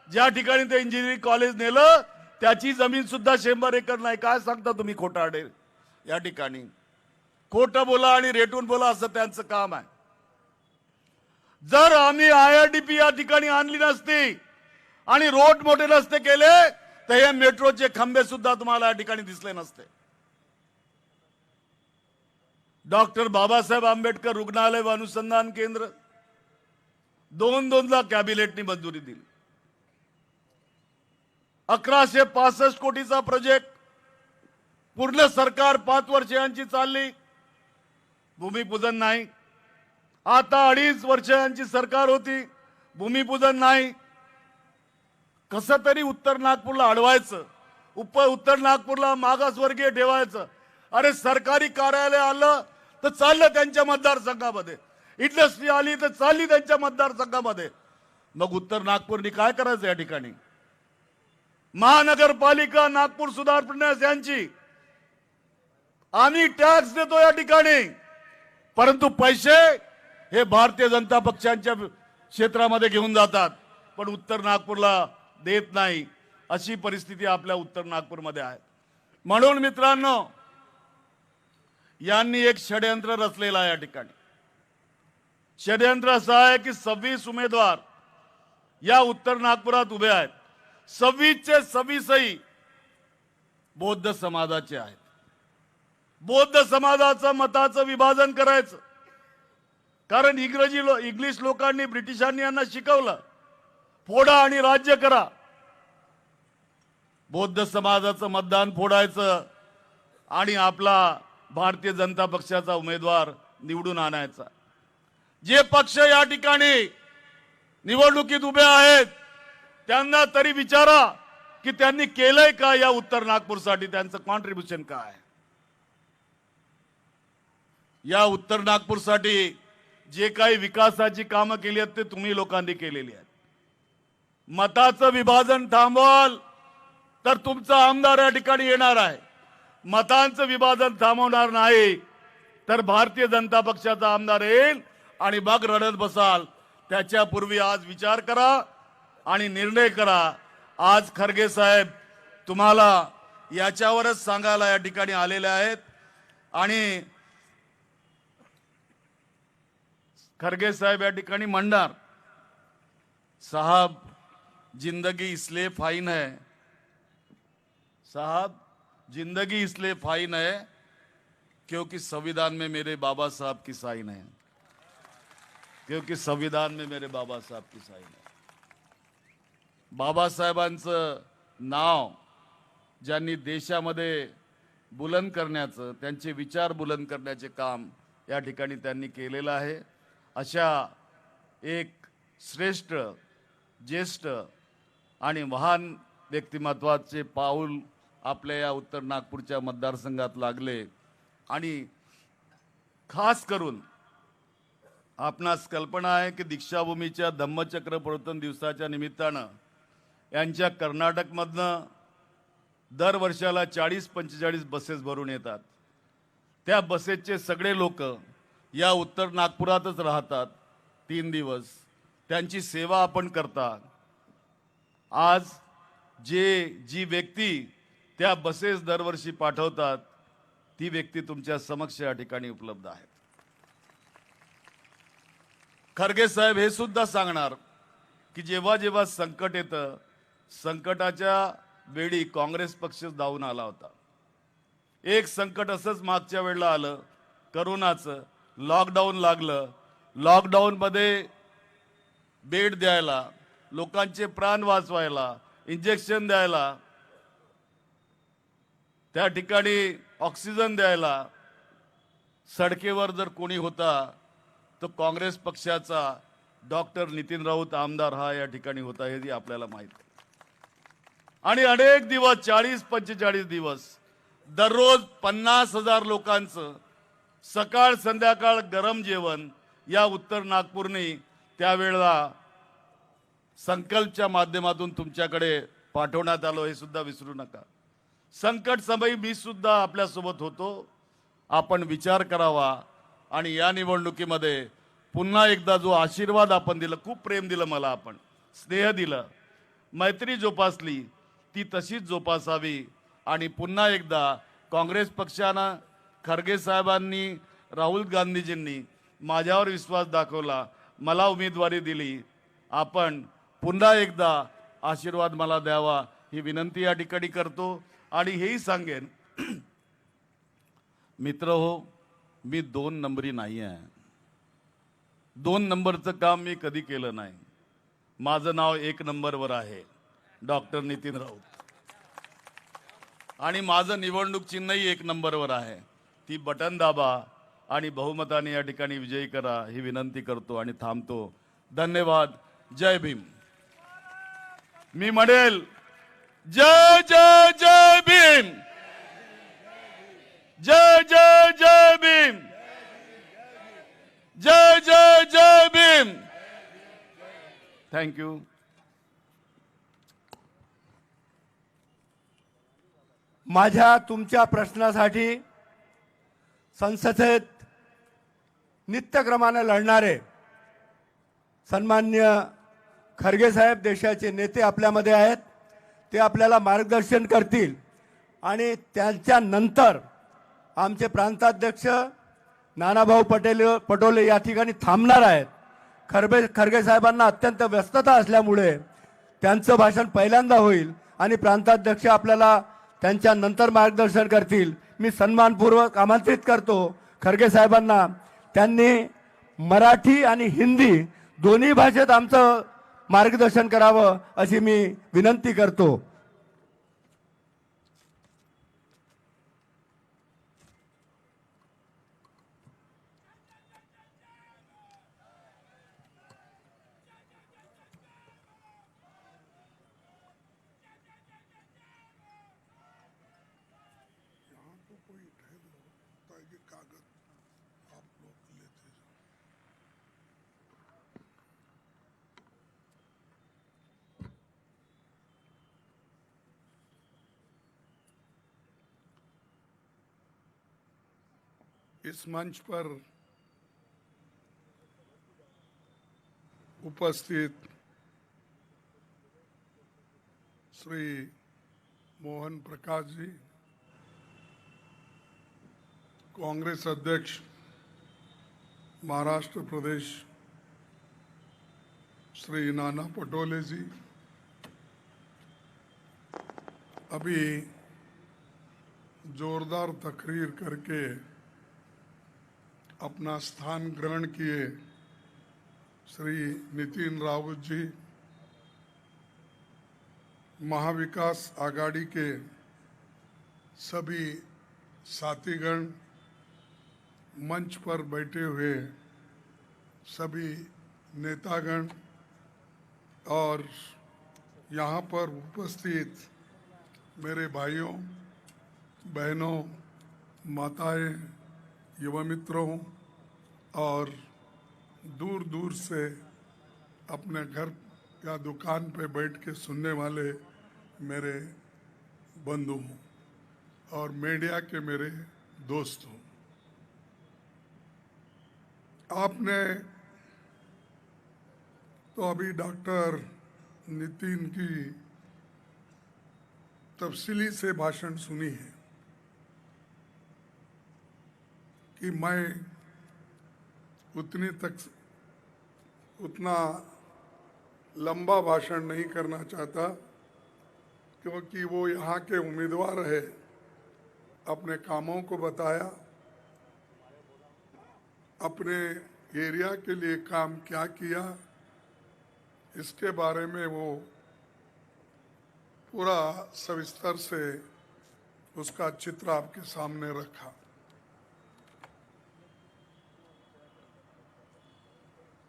ज्या ठिकाणी ते इंजिनिअरिंग कॉलेज नेलं त्याची जमीन सुद्धा 100 एकर नाही. काय सांगता तुम्ही खोटारडे? या ठिकाणी खोटं बोला आणि रेटून बोला असं त्यांचं काम आहे. जर आम्ही IRDP या ठिकाणी आणली नसती आणि रोड मोठे नसते केले तर हे मेट्रोचे खंबे सुद्धा तुम्हाला या ठिकाणी दिसले नसते. डॉक्टर बाबासाहेब आंबेडकर रुग्णालय व अनुसंधान केंद्र 2 ला कॅबिनेटनी मंजुरी दिली. 1165 कोटीचा प्रोजेक्ट पूर्ण सरकार 5 वर्षांची चालली, भूमिपूजन नाही. आता 2.5 वर्षांची सरकार होती, भूमिपूजन नाही. कसं तरी उत्तर नागपूरला अडवायचं, उत्तर नागपूरला मागासवर्गीय ठेवायचं. अरे सरकारी कार्यालय आलं तर चाललं त्यांच्या मतदारसंघामध्ये, इंडस्ट्री आली तर चालली त्यांच्या मतदारसंघामध्ये. मग उत्तर नागपूरनी काय करायचं? या ठिकाणी महानगरपालिका नागपूर सुधार प्रन्यास यांची आम्ही टॅक्स देतो या ठिकाणी, परंतु पैसे हे भारतीय जनता पक्षांच्या क्षेत्रामध्ये घेऊन जातात, पण उत्तर नागपूरला देत नाही. अशी परिस्थिती आपल्या उत्तर नागपूरमध्ये आहे. म्हणून मित्रांनो, यांनी एक षडयंत्र रचलेलं आहे या ठिकाणी. षडयंत्र असं आहे की 26 उमेदवार या उत्तर नागपुरात उभे आहेत. 26चे 26ही बौद्ध समाजाचे आहेत. बौद्ध समाजाचं मताचं विभाजन करायचं, कारण इंग्लिश लोकांनी, ब्रिटिशांनी यांना शिकवलं फोडा आणि राज्य करा. बौद्ध समाजाचं मतदान फोडायचं आणि आपला भारतीय जनता पक्षाचा उमेदवार निवडून आणायचा. जे पक्ष या ठिकाणी निवडणुकीत उभे आहेत त्यांना तरी विचारा की त्यांनी केलंय का या उत्तर नागपूरसाठी, त्यांचं कॉन्ट्रीब्युशन काय. या उत्तर नागपूरसाठी जे काही विकासाची कामं केली आहेत ते तुम्ही लोकांनी केलेली आहेत. मताचं विभाजन थांबवाल तर तुमचा आमदार या ठिकाणी येणार आहे. मतांचं विभाजन थांबवणार नाही तर भारतीय जनता पक्षाचा आमदार येईल आणि मग रडत बसाल. त्याच्यापूर्वी आज विचार करा आणि निर्णय करा. आज खरगे साहेब तुम्हाला याच्यावरच सांगायला या ठिकाणी आलेले आहेत. आणि खरगे साहेब या ठिकाणी म्हणणार, साहब जिंदगी इसलिए फाइन है, साहब जिंदगी इसलिए फाइन है क्योंकि संविधान में मेरे बाबा साहब की साइन है, क्योंकि संविधान में मेरे बाबा साहब की साइन है. बाबासाहेबांचं नाव ज्यांनी देशामध्ये बुलंद करण्याचं, त्यांचे विचार बुलंद करण्याचे काम या ठिकाणी त्यांनी केलेलं आहे. अशा एक श्रेष्ठ, ज्येष्ठ आणि महान व्यक्तिमत्वाचे पाऊल आपल्या या उत्तर नागपूरच्या मतदारसंघात लागले. आणि खास करून आपणास कल्पना आहे की दीक्षाभूमीच्या धम्मचक्र प्रवर्तन दिवसाच्या निमित्तानं यांच्या कर्नाटकमधनं दर वर्षाला 40-45 बसेस भरून येतात. त्या बसेसचे सगळे लोक या उत्तर नागपुरातच राहतात 3 दिवस. त्यांची सेवा आपण करता. आज जी व्यक्ती त्या बसेस दरवर्षी पाठवतात ती व्यक्ती तुमच्या समक्ष या ठिकाणी उपलब्ध आहे. खरगे साहेब हे सुद्धा सांगणार की जेव्हा जेव्हा संकट येतं, संकटाच्या वेळी काँग्रेस पक्ष धावून आला होता. एक संकट असंच मागच्या वेळेला आलं, करोनाचं. लॉकडाऊन लागलं. लॉकडाऊन मध्ये बेड द्यायला, लोकांचे प्राण वाचवायला, इंजेक्शन द्यायला, त्या ठिकाणी ऑक्सिजन द्यायला सडकेवर जर कोणी होता तर काँग्रेस पक्षाचा डॉक्टर नितीन राऊत आमदार हा या ठिकाणी होता, हे आपल्याला माहिती आहे. आणि अनेक दिवस, 40-45 दिवस दररोज 50,000 लोकांचं सकाळ संध्याकाळ गरम जेवण या उत्तर नागपूरने त्यावेळेला संकल्पच्या माध्यमातून तुमच्याकडे पाठवण्यात आलो, हे सुद्धा विसरू नका. संकट समयी मी सुद्धा आपल्यासोबत होतो. आपण विचार करावा आणि या निवडणुकीमध्ये पुन्हा एकदा जो आशीर्वाद आपण दिला, खूप प्रेम दिलं मला, आपण स्नेह दिलं, मैत्री जोपासली, ती तशीच जोपासावी. आणि पुन्हा एकदा काँग्रेस पक्षानं, खरगे साहेबांनी, राहुल गांधीजींनी माझ्यावर विश्वास दाखवला, मला उमेदवारी दिली. आपण पुन्हा एकदा आशीर्वाद मला द्यावा ही विनंती या ठिकाणी करतो. आणि हेही सांगेन मित्र हो, मी 2 नंबरी नाही आहे. 2 नंबरचं काम मी कधी केलं नाही. माझं नाव 1 नंबरवर आहे, डॉक्टर नितीन राऊत. आणि माझं निवडणूक चिन्हही 1 नंबरवर आहे. ती बटन दाबा आणि बहुमताने या ठिकाणी विजयी करा ही विनंती करतो आणि थांबतो. धन्यवाद. जय भीम. मी म्हणेल जय जय जय भीम, जय जय जय भीम, जय जय जय भीम. थँक्यू. माझ्या तुमच्या प्रश्नासाठी संसदेत नित्यक्रमाने लढणारे सन्मान्य खरगे साहेब देशाचे नेते आपल्यामध्ये आहेत. ते आपल्याला मार्गदर्शन करतील. आणि त्यांच्यानंतर आमचे प्रांताध्यक्ष नानाभाऊ पटोले या ठिकाणी थांबणार आहेत. खरगे साहेबांना अत्यंत व्यस्तता असल्यामुळे त्यांचं भाषण पहिल्यांदा होईल आणि प्रांताध्यक्ष आपल्याला त्यांच्यानंतर मार्गदर्शन करतील. मी सन्मानपूर्वक आमंत्रित करतो खरगे साहेबांना. त्यांनी मराठी आणि हिंदी दोन्ही भाषेत आमचं मार्गदर्शन करावं अशी मी विनंती करतो. इस मंच पर उपस्थित श्री मोहन प्रकाश जी, कांग्रेस अध्यक्ष महाराष्ट्र प्रदेश श्री नाना पटोले जी, अभी जोरदार तकरीर करके अपना स्थान ग्रहण किए श्री नितिन राऊत जी, महाविकास आघाड़ी के सभी साथीगण, मंच पर बैठे हुए सभी नेतागण और यहाँ पर उपस्थित मेरे भाइयों बहनों, माताएं, युवा मित्रों और दूर दूर से अपने घर या दुकान पे बैठ के सुनने वाले मेरे बंधु और मीडिया के मेरे दोस्तों, आपने तो अभी डॉक्टर नितिन की तफसीली से भाषण सुनी है कि मैं उतना लंबा भाषण नहीं करना चाहता, क्योंकि वो यहाँ के उम्मीदवार है, अपने कामों को बताया, अपने एरिया के लिए काम क्या किया इसके बारे में वो पूरा सविस्तर से उसका चित्र आपके सामने रखा।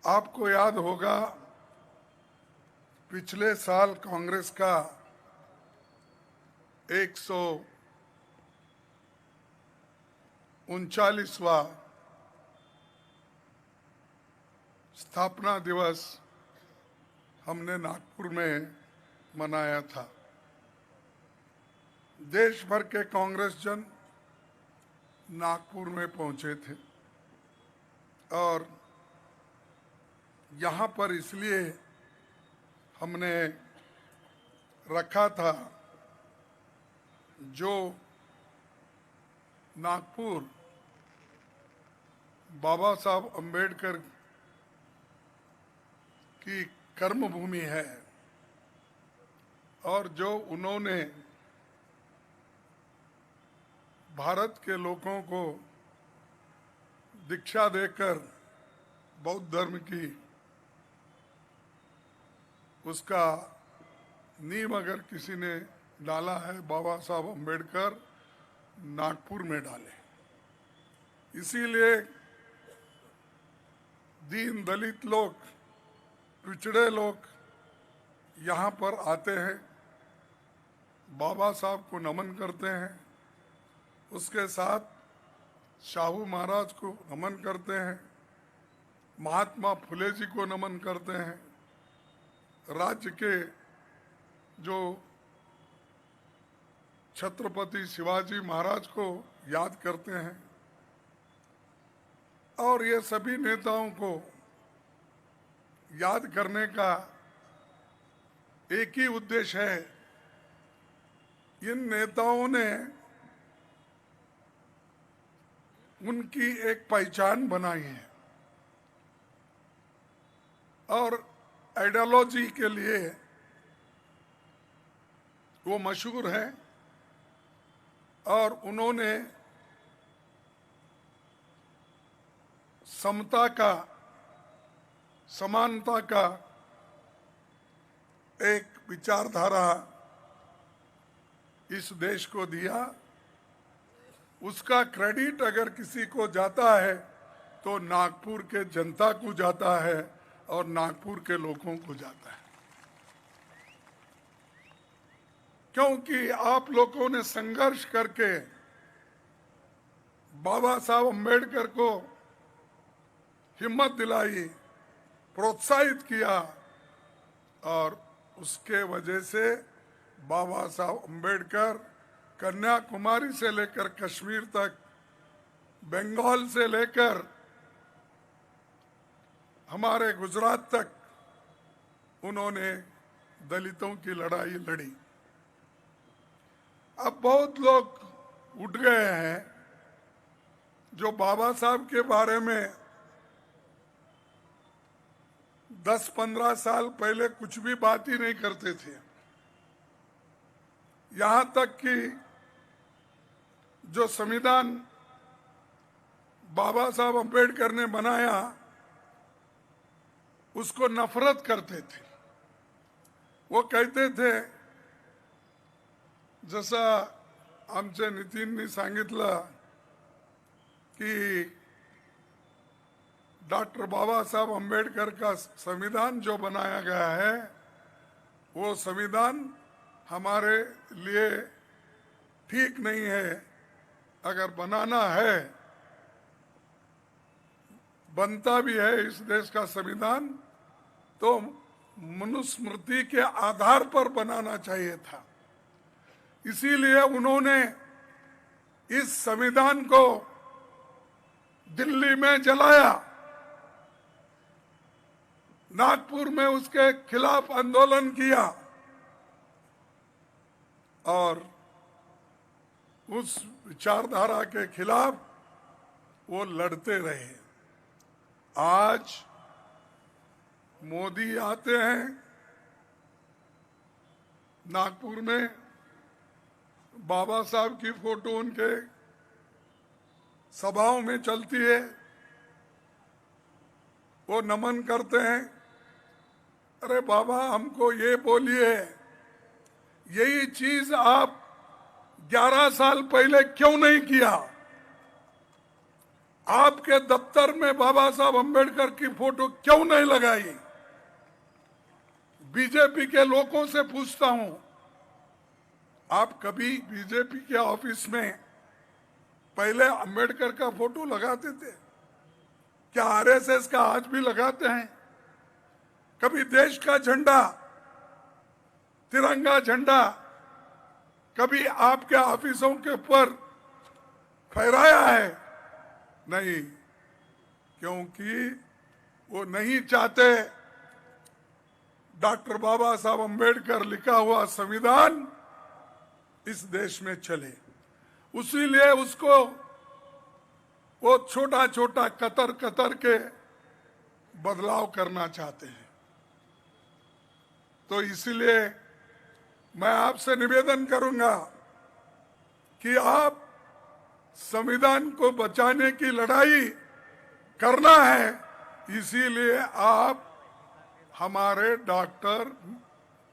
आपको याद होगा पिछले साल कांग्रेस का 139वां स्थापना दिवस हमने नागपुर में मनाया था। देश भर के कांग्रेस जन नागपुर में पहुंचे थे। और यहाँ पर इसलिए हमने रखा था, जो नागपुर बाबा साहब अंबेडकर की कर्मभूमि है और जो उन्होंने भारत के लोगों को दीक्षा देकर बौद्ध धर्म की उसका नींव अगर किसी ने डाला है, बाबा साहब अंबेडकर नागपुर में डाले। इसीलिए दीन दलित लोग, पिछड़े लोग यहाँ पर आते हैं, बाबा साहब को नमन करते हैं, उसके साथ शाहू महाराज को नमन करते हैं, महात्मा फुले जी को नमन करते हैं, राज्य के जो छत्रपति शिवाजी महाराज को याद करते हैं। और ये सभी नेताओं को याद करने का एक ही उद्देश्य है, इन नेताओं ने उनकी एक पहचान बनाई है और आइडियोलॉजी के लिए वो मशहूर है और उन्होंने समता का, समानता का एक विचारधारा इस देश को दिया। उसका क्रेडिट अगर किसी को जाता है तो नागपुर के जनता को जाता है और नागपुर के लोगों को जाता है, क्योंकि आप लोगों ने संघर्ष करके बाबा साहब अंबेडकर को हिम्मत दिलाई, प्रोत्साहित किया और उसके वजह से बाबा साहब अंबेडकर कन्याकुमारी से लेकर कश्मीर तक, बंगाल से लेकर हमारे गुजरात तक उन्होंने दलितों की लड़ाई लड़ी। अब बहुत लोग उठ गए हैं जो बाबा साहब के बारे में 10-15 साल पहले कुछ भी बात ही नहीं करते थे। यहां तक कि जो संविधान बाबा साहब अंबेडकर ने बनाया उसको नफरत करते थे। वो कहते थे, जसा आमचे नितीननी सांगितलं की डॉक्टर बाबा साहब अंबेडकर का संविधान जो बनाया गया है वो संविधान हमारे लिए ठीक नहीं है। अगर बनाना है, बनता भी है इस देश का संविधान, तो मनुस्मृति के आधार पर बनाना चाहिए था। इसीलिए उन्होंने इस संविधान को दिल्ली में जलाया, नागपुर में उसके खिलाफ आंदोलन किया और उस विचारधारा के खिलाफ वो लड़ते रहे। आज मोदी आते हैं नागपुर में, बाबा साहब की फोटो उनके सभाओं में चलती है, वो नमन करते हैं। अरे बाबा, हमको ये बोलिए, यही चीज आप 11 साल पहले क्यों नहीं किया? आपके दफ्तर में बाबा साहब अंबेडकर की फोटो क्यों नहीं लगाई? बीजेपी के लोगों से पूछता हूं, आप कभी बीजेपी के ऑफिस में पहले अंबेडकर का फोटो लगाते थे? क्या आरएसएस का आज भी लगाते हैं? कभी देश का झंडा, तिरंगा झंडा कभी आपके ऑफिसों के ऊपर फहराया है? नहीं। क्योंकि वो नहीं चाहते डॉक्टर बाबा साहब अंबेडकर लिखा हुआ संविधान इस देश में चले। उसीलिए उसको वो छोटा छोटा कतर कतर के बदलाव करना चाहते हैं। तो इसलिए मैं आपसे निवेदन करूंगा कि आप संविधान को बचाने की लड़ाई करना है, इसीलिए आप हमारे डॉक्टर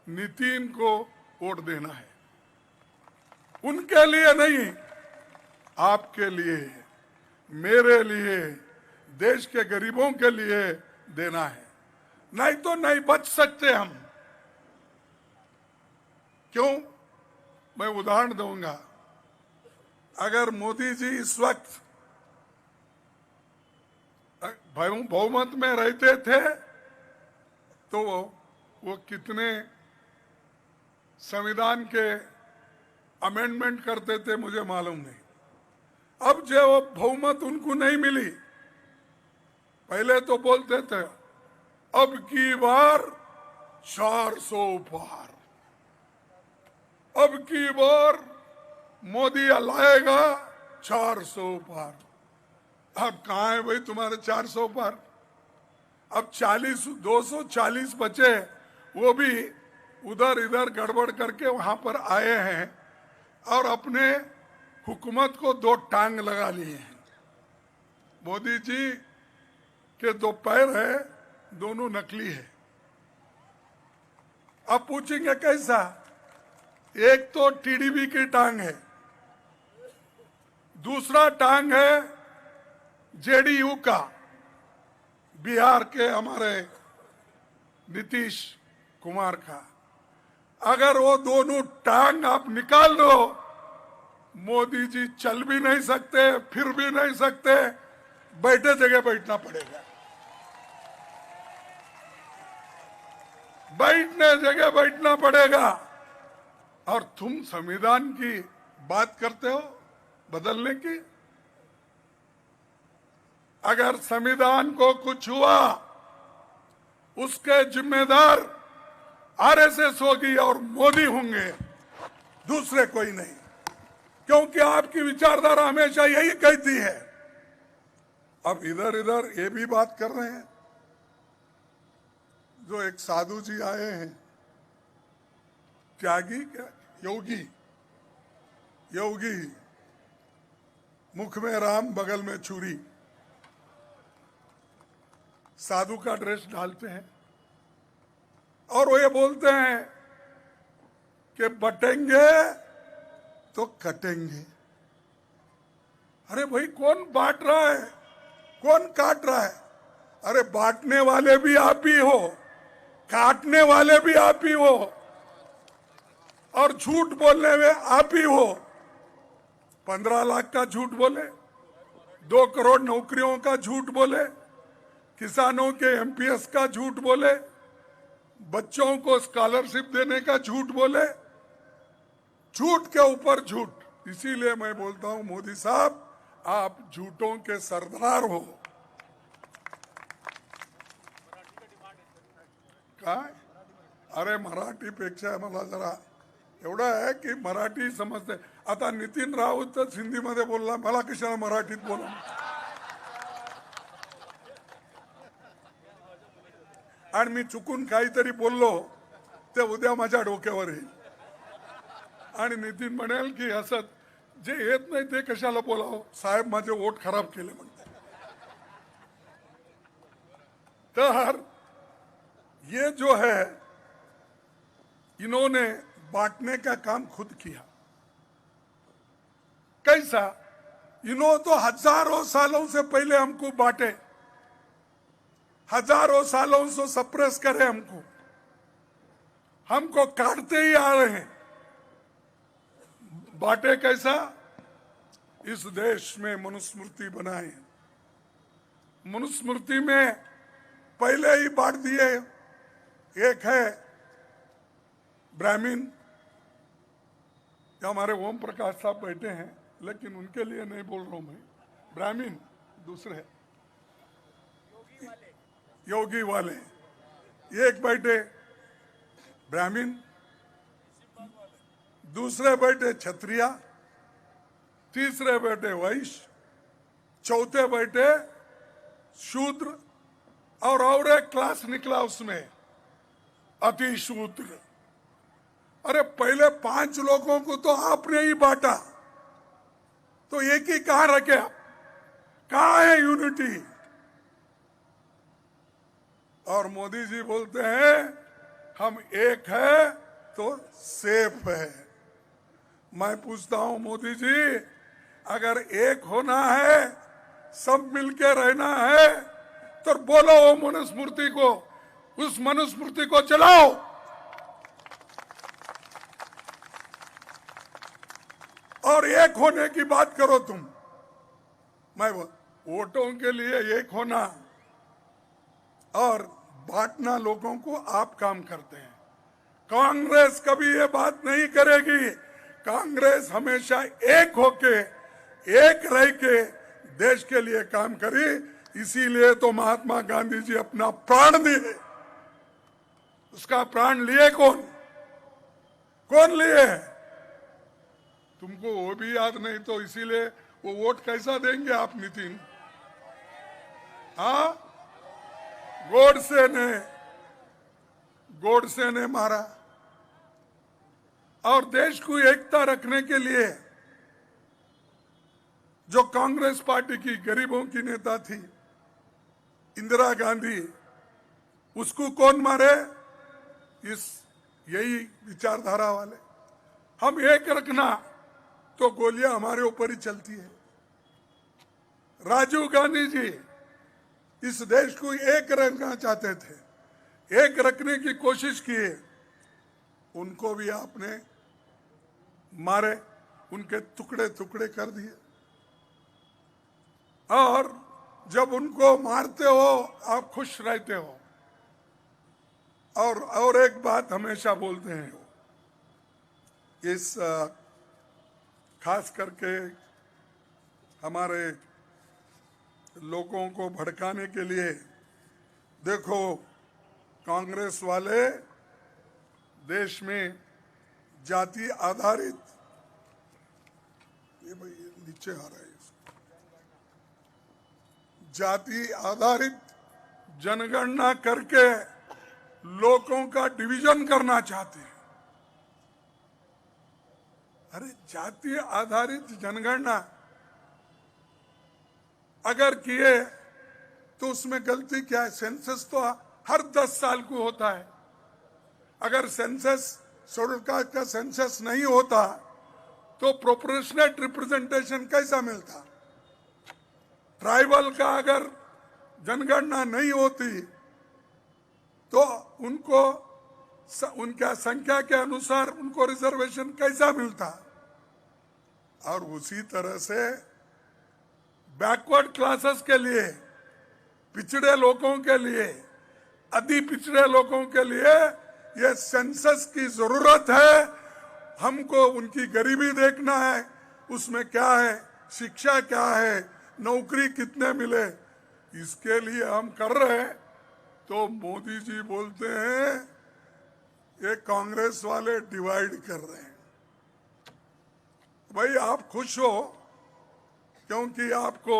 नितिन को वोट देना है। उनके लिए नहीं, आपके लिए, मेरे लिए, देश के गरीबों के लिए देना है। नहीं तो नहीं बच सकते हम। क्यों? मैं उदाहरण दूंगा। अगर मोदी जी इस वक्त बहुमत में रहते थे तो वो कितने संविधान के अमेंडमेंट करते थे मुझे मालूम नहीं। अब जो वो बहुमत उनको नहीं मिली, पहले तो बोलते थे अब की बार 400 पार, अब की बार मोदी लाएगा 400 पार। अब कहाँ है भाई तुम्हारे 400 पार? अब 240 बचे, वो भी उधर इधर गड़बड़ करके वहां पर आए हैं और अपने हुकूमत को 2 टांग लगा लिए हैं। मोदी जी के 2 पैर है, दोनों नकली है। अब पूछेंगे कैसा? एक तो टीडीपी की टांग है, दूसरा टांग है जेडीयू का, बिहार के हमारे नीतीश कुमार का। अगर वो दोनों टांग आप निकाल दो, मोदी जी चल भी नहीं सकते, फिर भी नहीं सकते, बैठे जगह बैठना पड़ेगा। बैठने जगह बैठना पड़ेगा। और तुम संविधान की बात करते हो बदलने की। अगर संविधान को कुछ हुआ, उसके जिम्मेदार आरएसएस होगी और मोदी होंगे, दूसरे कोई नहीं। क्योंकि आपकी विचारधारा हमेशा यही कहती है। अब इधर इधर ये भी बात कर रहे हैं। जो एक साधु जी आए हैं, त्यागी क्या, योगी, मुख में राम बगल में छुरी, साधु का ड्रेस डालते हैं और वो ये बोलते हैं कि बटेंगे तो कटेंगे। अरे भाई, कौन बांट रहा है, कौन काट रहा है? अरे बांटने वाले भी आप ही हो, काटने वाले भी आप ही हो, और झूठ बोलने में आप ही हो। 15 लाख का झूठ बोले, 2 करोड़ नौकरियों का झूठ बोले, किसानों के एमपीएस का झूठ बोले, बच्चों को स्कॉलरशिप देने का झूठ बोले, झूठ के ऊपर झूठ। इसीलिए मैं बोलता हूं मोदी साहब, आप झूठों के सरदार हो। काय? अरे मराठीपेक्षा मला जरा एवढं आहे की मराठी समजते। आता नितीन राऊतच हिंदीमध्ये बोलला, मला कशाला मराठीत बोला? आणि मी चुकून काहीतरी बोललो ते उद्या माझ्या डोक्यावर येईल आणि नितीन म्हणेल की असं जे येत नाही ते कशाला बोलावं, साहेब माझे वोट खराब केले म्हणते। तर ये जो है, इन्होंने बांटने का काम खुद किया। कैसा? इन्होंने तो हजारों सालों से पहले हमको बांटे, हजारों सालों से सप्रेस करे हमको काटते ही आ रहे हैं। बांटे कैसा? इस देश में मनुस्मृति बनाए, मनुस्मृति में पहले ही बांट दिए। एक है ब्राह्मण, हमारे ओम प्रकाश साहब बैठे हैं, लेकिन उनके लिए नहीं बोल रहा हूं मैं, ब्राह्मण दूसरे योगी वाले, एक बैठे ब्राह्मण, दूसरे बैठे क्षत्रिय, तीसरे बैठे वैश्य, चौथे बैठे शूद्र, और एक क्लास निकला उसमें अति शूद्र। अरे पहले 5 लोगों को तो आपने ही बांटा, तो एक ही कहां रखे आप? कहां है यूनिटी? और मोदी जी बोलते हैं हम एक है तो सेफ है। मैं पूछता हूं मोदी जी, अगर एक होना है, सब मिलके रहना है, तो बोलो वो मनुस्मृति को, उस मनुस्मृति को चलाओ। और एक होने की बात करो तुम। मैं वोटों के लिए एक होना और बांटना लोगों को आप काम करते हैं। कांग्रेस कभी ये बात नहीं करेगी। कांग्रेस हमेशा एक होके, एक रह के देश के लिए काम करी। इसीलिए तो महात्मा गांधी जी अपना प्राण दिए। उसका प्राण लिए कौन? कौन लिए? तुमको वो भी याद नहीं, तो इसीलिए वो वोट कैसा देंगे आप नितिन? हाँ, गोडसे ने मारा। और देश को एकता रखने के लिए जो कांग्रेस पार्टी की गरीबों की नेता थी इंदिरा गांधी, उसको कौन मारे? यही विचारधारा वाले। हम एक रखना तो गोलियां हमारे ऊपर ही चलती है। राजीव गांधी जी इस देश को एक रखना चाहते थे, एक रखने की कोशिश किए, उनको भी आपने मारे, उनके टुकड़े टुकड़े कर दिए। और जब उनको मारते हो आप खुश रहते हो। और एक बात हमेशा बोलते हैं, इस खास करके हमारे लोगों को भड़काने के लिए, देखो कांग्रेस वाले देश में जाति आधारित, ये भाई नीचे आ रहा है, जाति आधारित जनगणना करके लोगों का डिवीजन करना चाहते हैं। अरे जाति आधारित जनगणना अगर किए तो उसमें गलती क्या है? सेंसस तो हर 10 साल को होता है। अगर सेंसस शेड्यूल कास्ट का सेंसस नहीं होता तो प्रोपोर्शनल रिप्रेजेंटेशन कैसा मिलता? ट्राइबल का अगर जनगणना नहीं होती तो उनको उनका संख्या के अनुसार उनको रिजर्वेशन कैसा मिलता? और उसी तरह से बैकवर्ड क्लासेस के लिए, पिछड़े लोगों के लिए, अति पिछड़े लोगों के लिए ये सेंसस की जरूरत है। हमको उनकी गरीबी देखना है, उसमें क्या है, शिक्षा क्या है, नौकरी कितने मिले, इसके लिए हम कर रहे हैं। तो मोदी जी बोलते हैं ये कांग्रेस वाले डिवाइड कर रहे हैं। भाई आप खुश हो क्योंकि आपको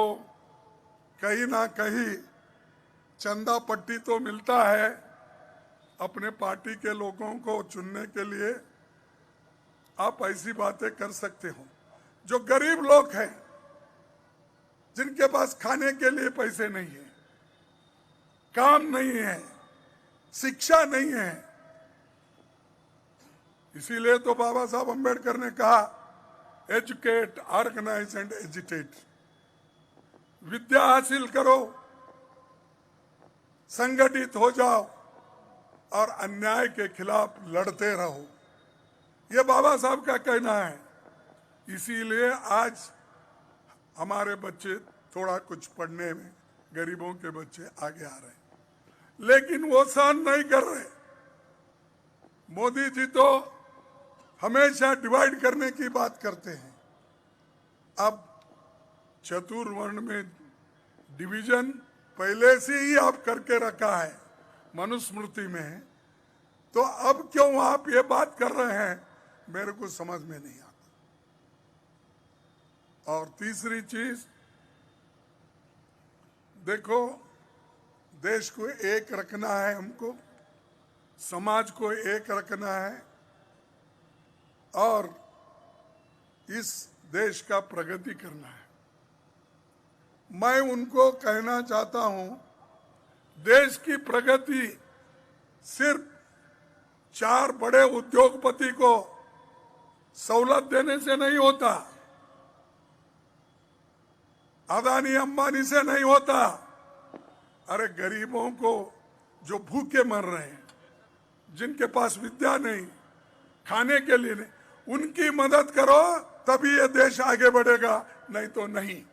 कहीं ना कहीं चंदा पट्टी तो मिलता है अपने पार्टी के लोगों को चुनने के लिए। आप ऐसी बातें कर सकते हो। जो गरीब लोग हैं, जिनके पास खाने के लिए पैसे नहीं है, काम नहीं है, शिक्षा नहीं है, इसीलिए तो बाबा साहब अंबेडकर ने कहा एजुकेट, ऑर्गेनाइज एंड एजिटेट। विद्या हासिल करो, संगठित हो जाओ और अन्याय के खिलाफ लड़ते रहो, ये बाबा साहब का कहना है। इसीलिए आज हमारे बच्चे थोड़ा कुछ पढ़ने में, गरीबों के बच्चे आगे आ रहे हैं, लेकिन वो सहन नहीं कर रहे। मोदी जी तो हमेशा डिवाइड करने की बात करते हैं। अब चतुर्वर्ण में डिवीजन पहले से ही आप करके रखा है, मनुस्मृति में है, तो अब क्यों आप ये बात कर रहे हैं, मेरे को समझ में नहीं आता। और तीसरी चीज, देखो, देश को एक रखना है, हमको समाज को एक रखना है और इस देश का प्रगति करना है। मैं उनको कहना चाहता हूं, देश की प्रगति सिर्फ 4 बड़े उद्योगपति को सहुलत देने से नहीं होता, अदानी अंबानी से नहीं होता। अरे गरीबों को जो भूखे मर रहे हैं, जिनके पास विद्या नहीं, खाने के लिए नहीं, उनकी मदद करो, तभी ये देश आगे बढ़ेगा, नहीं तो नहीं।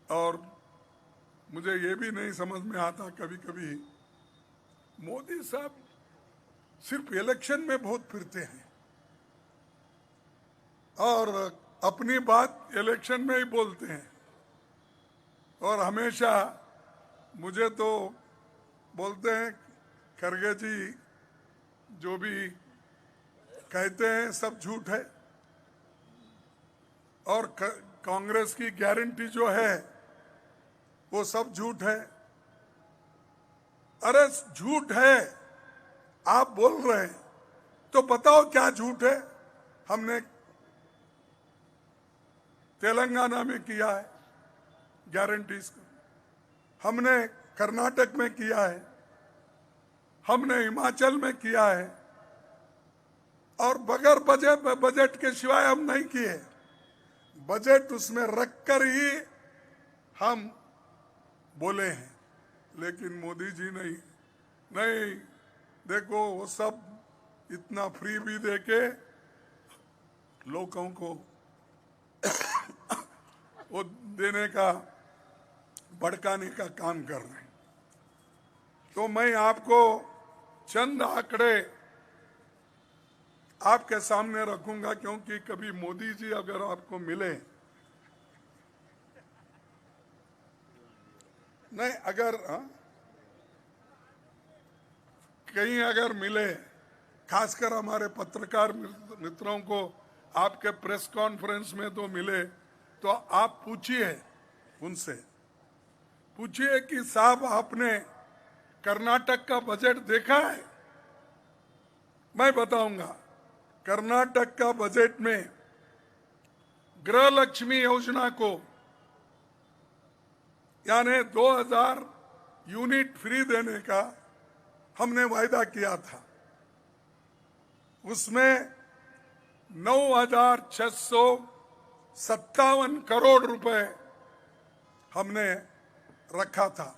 और मुझे ये भी नहीं समझ में आता, कभी कभी मोदी साहब सिर्फ इलेक्शन में बहुत फिरते हैं और अपनी बात इलेक्शन में ही बोलते हैं, और हमेशा मुझे तो बोलते हैं खड़गे जी जो भी कहते हैं सब झूठ है, और कांग्रेस की गारंटी जो है वो सब झूठ है। अरे झूठ है, आप बोल रहे हैं तो बताओ क्या झूठ है। हमने तेलंगाना में किया है गारंटीज को, हमने कर्नाटक में किया है, हमने हिमाचल में किया है, और बगैर बजट के सिवाय हम नहीं किए। बजट उसमें रखकर ही हम बोले हैं, लेकिन मोदी जी नहीं, देखो वो सब इतना फ्री भी देके लोगों को वो देने का, भड़काने का काम कर रहे हैं। तो मैं आपको चंद आंकड़े आपके सामने रखूंगा, क्योंकि कभी मोदी जी अगर आपको मिले, नहीं अगर कहीं अगर मिले, खासकर हमारे पत्रकार मित्रों को आपके प्रेस कॉन्फ्रेंस में तो मिले, तो आप पूछिए, उनसे पूछिए कि साहब आपने कर्नाटक का बजट देखा है। मैं बताऊंगा, कर्नाटक का बजट में गृह लक्ष्मी योजना को, यानी 2000 यूनिट फ्री देने का हमने वायदा किया था। उसमें 9,657 करोड़ रुपए हमने रखा था।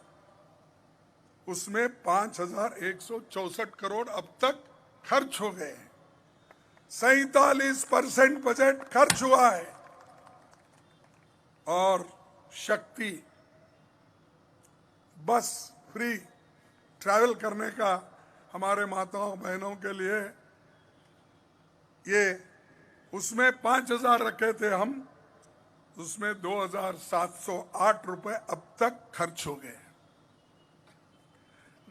उसमें 5,164 करोड़ अब तक खर्च हो गए। 47% बजट खर्च हुआ है। और शक्ति बस फ्री ट्रैवल करने का हमारे माताओं बहनों के लिए, ये उसमें 5,000 रखे थे हम, उसमें 2,708 रुपए अब तक खर्च हो गए।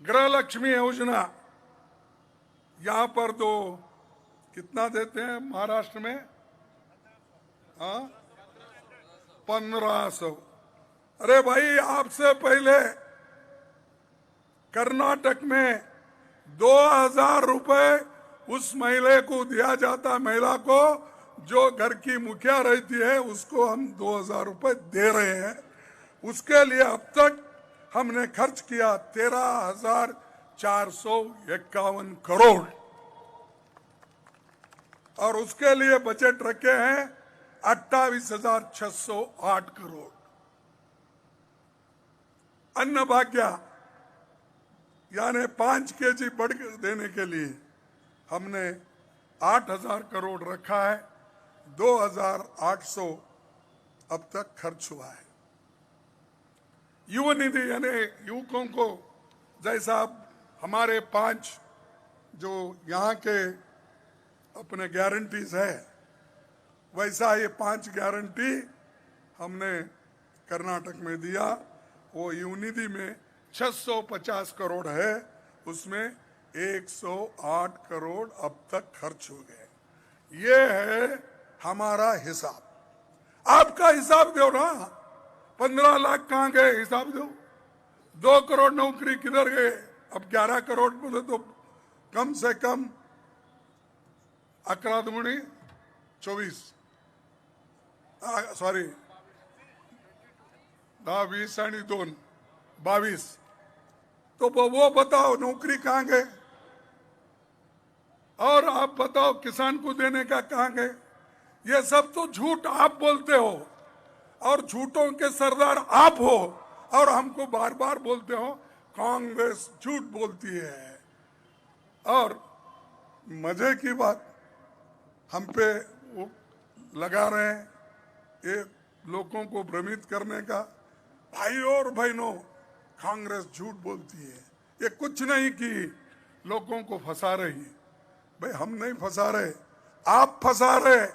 गृह लक्ष्मी योजना, यहां पर तो कितना देते हैं महाराष्ट्र में? 1,500। अरे भाई, आपसे पहले कर्नाटक में 2,000 रुपए उस महिला को दिया जाता, महिला को जो घर की मुखिया रहती है, उसको हम 2,000 रुपए दे रहे हैं। उसके लिए अब तक हमने खर्च किया 13,451 करोड़, और उसके लिए बजट रखे हैं 28,608 करोड़। अन्न भाग्य यानी 5 केजी बढ़ देने के लिए हमने 8,000 करोड़ रखा है। 2,800 अब तक खर्च हुआ है। युवा निधि यानी युवकों को, जैसा हमारे 5 जो यहाँ के अपने गारंटीज है, वैसा ये 5 गारंटी हमने कर्नाटक में दिया, वो यूनिधि में 650 करोड़ है, उसमें 108 करोड़ अब तक खर्च हो गए। ये है हमारा हिसाब। आपका हिसाब दो ना, 15 लाख कहाँ गए हिसाब दो, 2 करोड़ नौकरी किधर गए, अब 11 करोड़ बोले तो कम से कम 11 दुगुणी 24, सॉरी 10, 20 आणि 2 22, तो वो बताओ नौकरी कहाँ गए, और आप बताओ किसान को देने का कहाँ गए। ये सब तो झूठ आप बोलते हो और झूठों के सरदार आप हो, और हमको बार बार बोलते हो कांग्रेस झूठ बोलती है। और मजे की बात, हम पे वो लगा रहे हैं ये लोगों को भ्रमित करने का, भाइयों और बहनों कांग्रेस झूठ बोलती है, ये कुछ नहीं की लोगों को फंसा रही है। भाई हम नहीं फंसा रहे, आप फंसा रहे,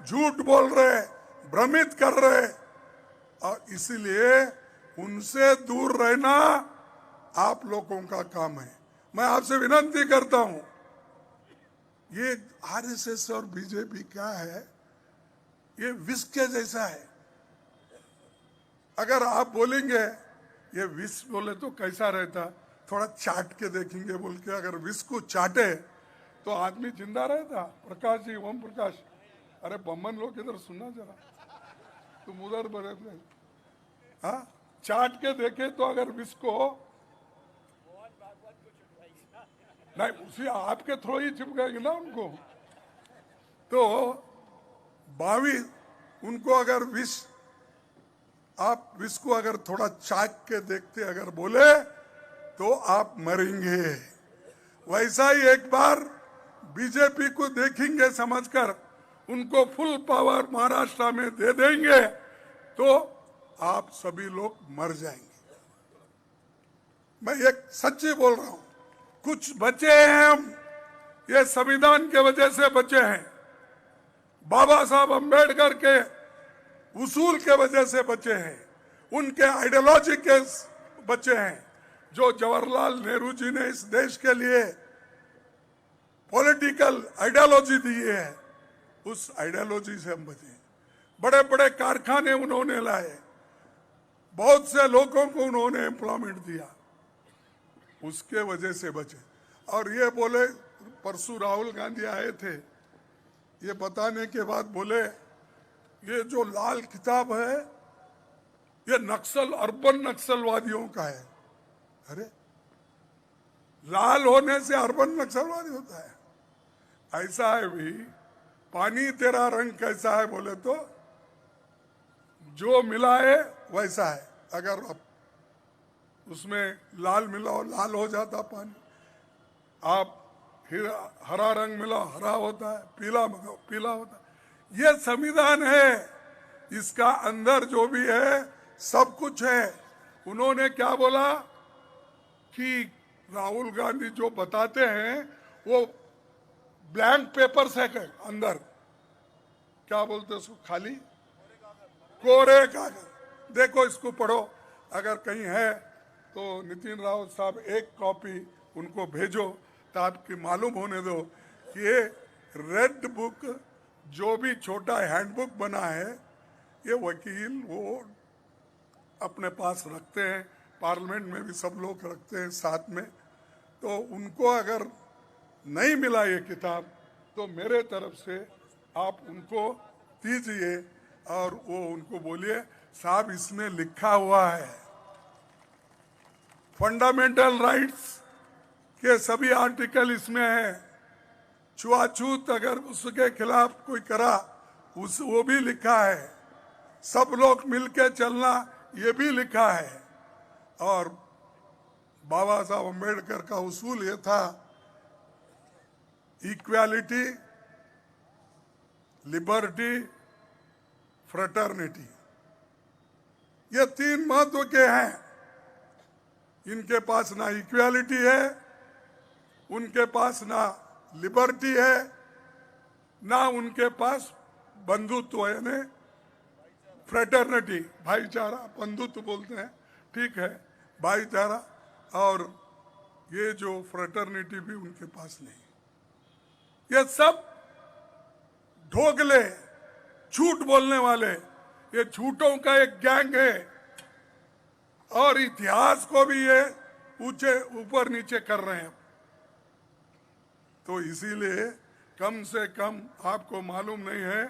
झूठ बोल रहे, भ्रमित कर रहे, और इसीलिए उनसे दूर रहना आप लोगों का काम है। मैं आपसे विनती करता हूं, ये आरएसएस और बीजेपी क्या है, ये विष के जैसा है। अगर आप बोलेंगे ये विष बोले तो कैसा रहता, थोड़ा चाट के देखेंगे बोल के, अगर विष को चाटे तो आदमी जिंदा रहता। प्रकाश जी, ओम प्रकाश, अरे बम्बन लोग इधर सुनना जरा, तुम उधर बड़े थे, हाँ चाट के देखे तो अगर विष को नहीं, उसी आपके थ्रो ही चिपकाएगी ना उनको, तो 22 उनको अगर विष, आप विष को अगर थोड़ा चाट के देखते अगर बोले तो आप मरेंगे। वैसा ही एक बार बीजेपी को देखेंगे समझकर, उनको फुल पावर महाराष्ट्र में दे देंगे तो आप सभी लोग मर जाएंगे। मैं एक सच्ची बोल रहा हूं, कुछ बचे हैं हम, ये संविधान के वजह से बचे हैं, बाबा साहब अंबेडकर के उसूल के वजह से बचे हैं, उनके आइडियोलॉजी के बचे हैं, जो जवाहरलाल नेहरू जी ने इस देश के लिए पॉलिटिकल आइडियोलॉजी दी है, उस आइडियोलॉजी से हम बचे। बड़े बड़े कारखाने उन्होंने लाए, बहुत से लोगों को उन्होंने एम्प्लॉयमेंट दिया, उसके वजह से बचे। और ये बोले, परसों राहुल गांधी आए थे, ये बताने के बाद बोले ये जो लाल किताब है ये नक्सल, अर्बन नक्सलवादियों का है। अरे लाल होने से अर्बन नक्सलवादी होता है? ऐसा है भी, पानी तेरा रंग कैसा है बोले तो जो मिला है वैसा है, अगर अब उसमें लाल मिलाओ लाल हो जाता पानी, आप हरा रंग मिलाओ हरा होता है, पीला मिलाओ पीला होता है। ये संविधान है, इसका अंदर जो भी है सब कुछ है। उन्होंने क्या बोला कि राहुल गांधी जो बताते हैं वो ब्लैंक पेपर से है, अंदर क्या बोलते हैं उसको, खाली कोरे कागज। देखो इसको पढ़ो, अगर कहीं है तो नितिन रावत साहब एक कॉपी उनको भेजो, तो आपकी मालूम होने दो कि ये रेड बुक जो भी छोटा हैंडबुक बना है, ये वकील वो अपने पास रखते हैं, पार्लियामेंट में भी सब लोग रखते हैं साथ में। तो उनको अगर नहीं मिला ये किताब तो मेरे तरफ से आप उनको दीजिए और वो उनको बोलिए साहब इसमें लिखा हुआ है फंडामेंटल राइट्स के सभी आर्टिकल इसमें है, छुआछूत अगर उसके खिलाफ कोई करा उस वो भी लिखा है, सब लोग मिलके चलना ये भी लिखा है। और बाबा साहब अम्बेडकर का उसूल ये था इक्वालिटी, लिबर्टी, फ्रेटर्निटी, ये 3 महत्व के हैं। इनके पास ना इक्वालिटी है, उनके पास ना लिबर्टी है, ना उनके पास बंधुत्व यानी फ्रेटर्निटी, भाईचारा, बंधुत्व बोलते हैं, ठीक है, भाईचारा, और ये जो फ्रेटर्निटी भी उनके पास नहीं। ये सब ढोगले, झूठ बोलने वाले, ये झूठों का एक गैंग है और इतिहास को भी ये ऊपर नीचे कर रहे हैं। तो इसीलिए कम से कम आपको मालूम नहीं है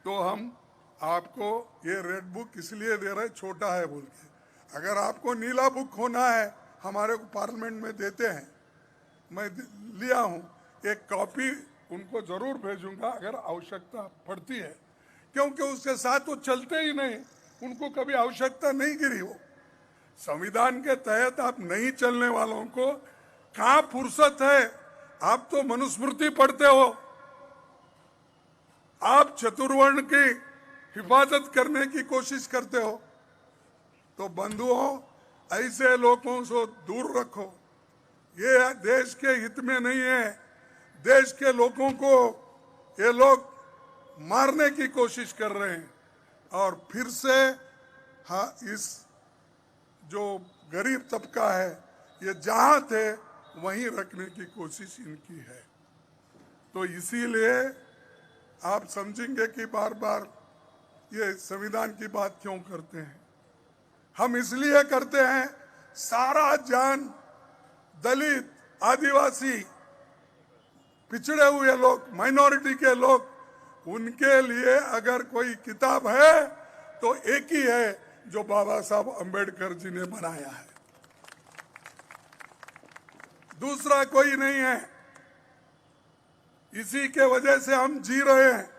तो हम आपको ये रेड बुक इसलिए दे रहे, छोटा है बोल के। अगर आपको नीला बुक होना है हमारे को पार्लियामेंट में देते हैं, मैं लिया हूं, एक कॉपी उनको जरूर भेजूंगा अगर आवश्यकता पड़ती है, क्योंकि उसके साथ वो चलते ही नहीं, उनको कभी आवश्यकता नहीं गिरी। हो संविधान के तहत आप नहीं चलने वालों को कहाँ फुर्सत है? आप तो मनुस्मृति पढ़ते हो, आप चतुर्वर्ण की हिफाजत करने की कोशिश करते हो। तो बंधुओं, ऐसे लोगों से दूर रखो, ये देश के हित में नहीं है। देश के लोगों को ये लोग मारने की कोशिश कर रहे हैं और फिर से हाँ, इस जो गरीब तबका है ये जहां थे वहीं रखने की कोशिश इनकी है। तो इसीलिए आप समझेंगे कि बार बार ये संविधान की बात क्यों करते हैं। हम इसलिए करते हैं, सारा जान दलित, आदिवासी, पिछड़े हुए लोग, माइनॉरिटी के लोग, उनके लिए अगर कोई किताब है तो एक ही है जो बाबा साहब अंबेडकर जी ने बनाया है, दूसरा कोई नहीं है। इसी के वजह से हम जी रहे हैं,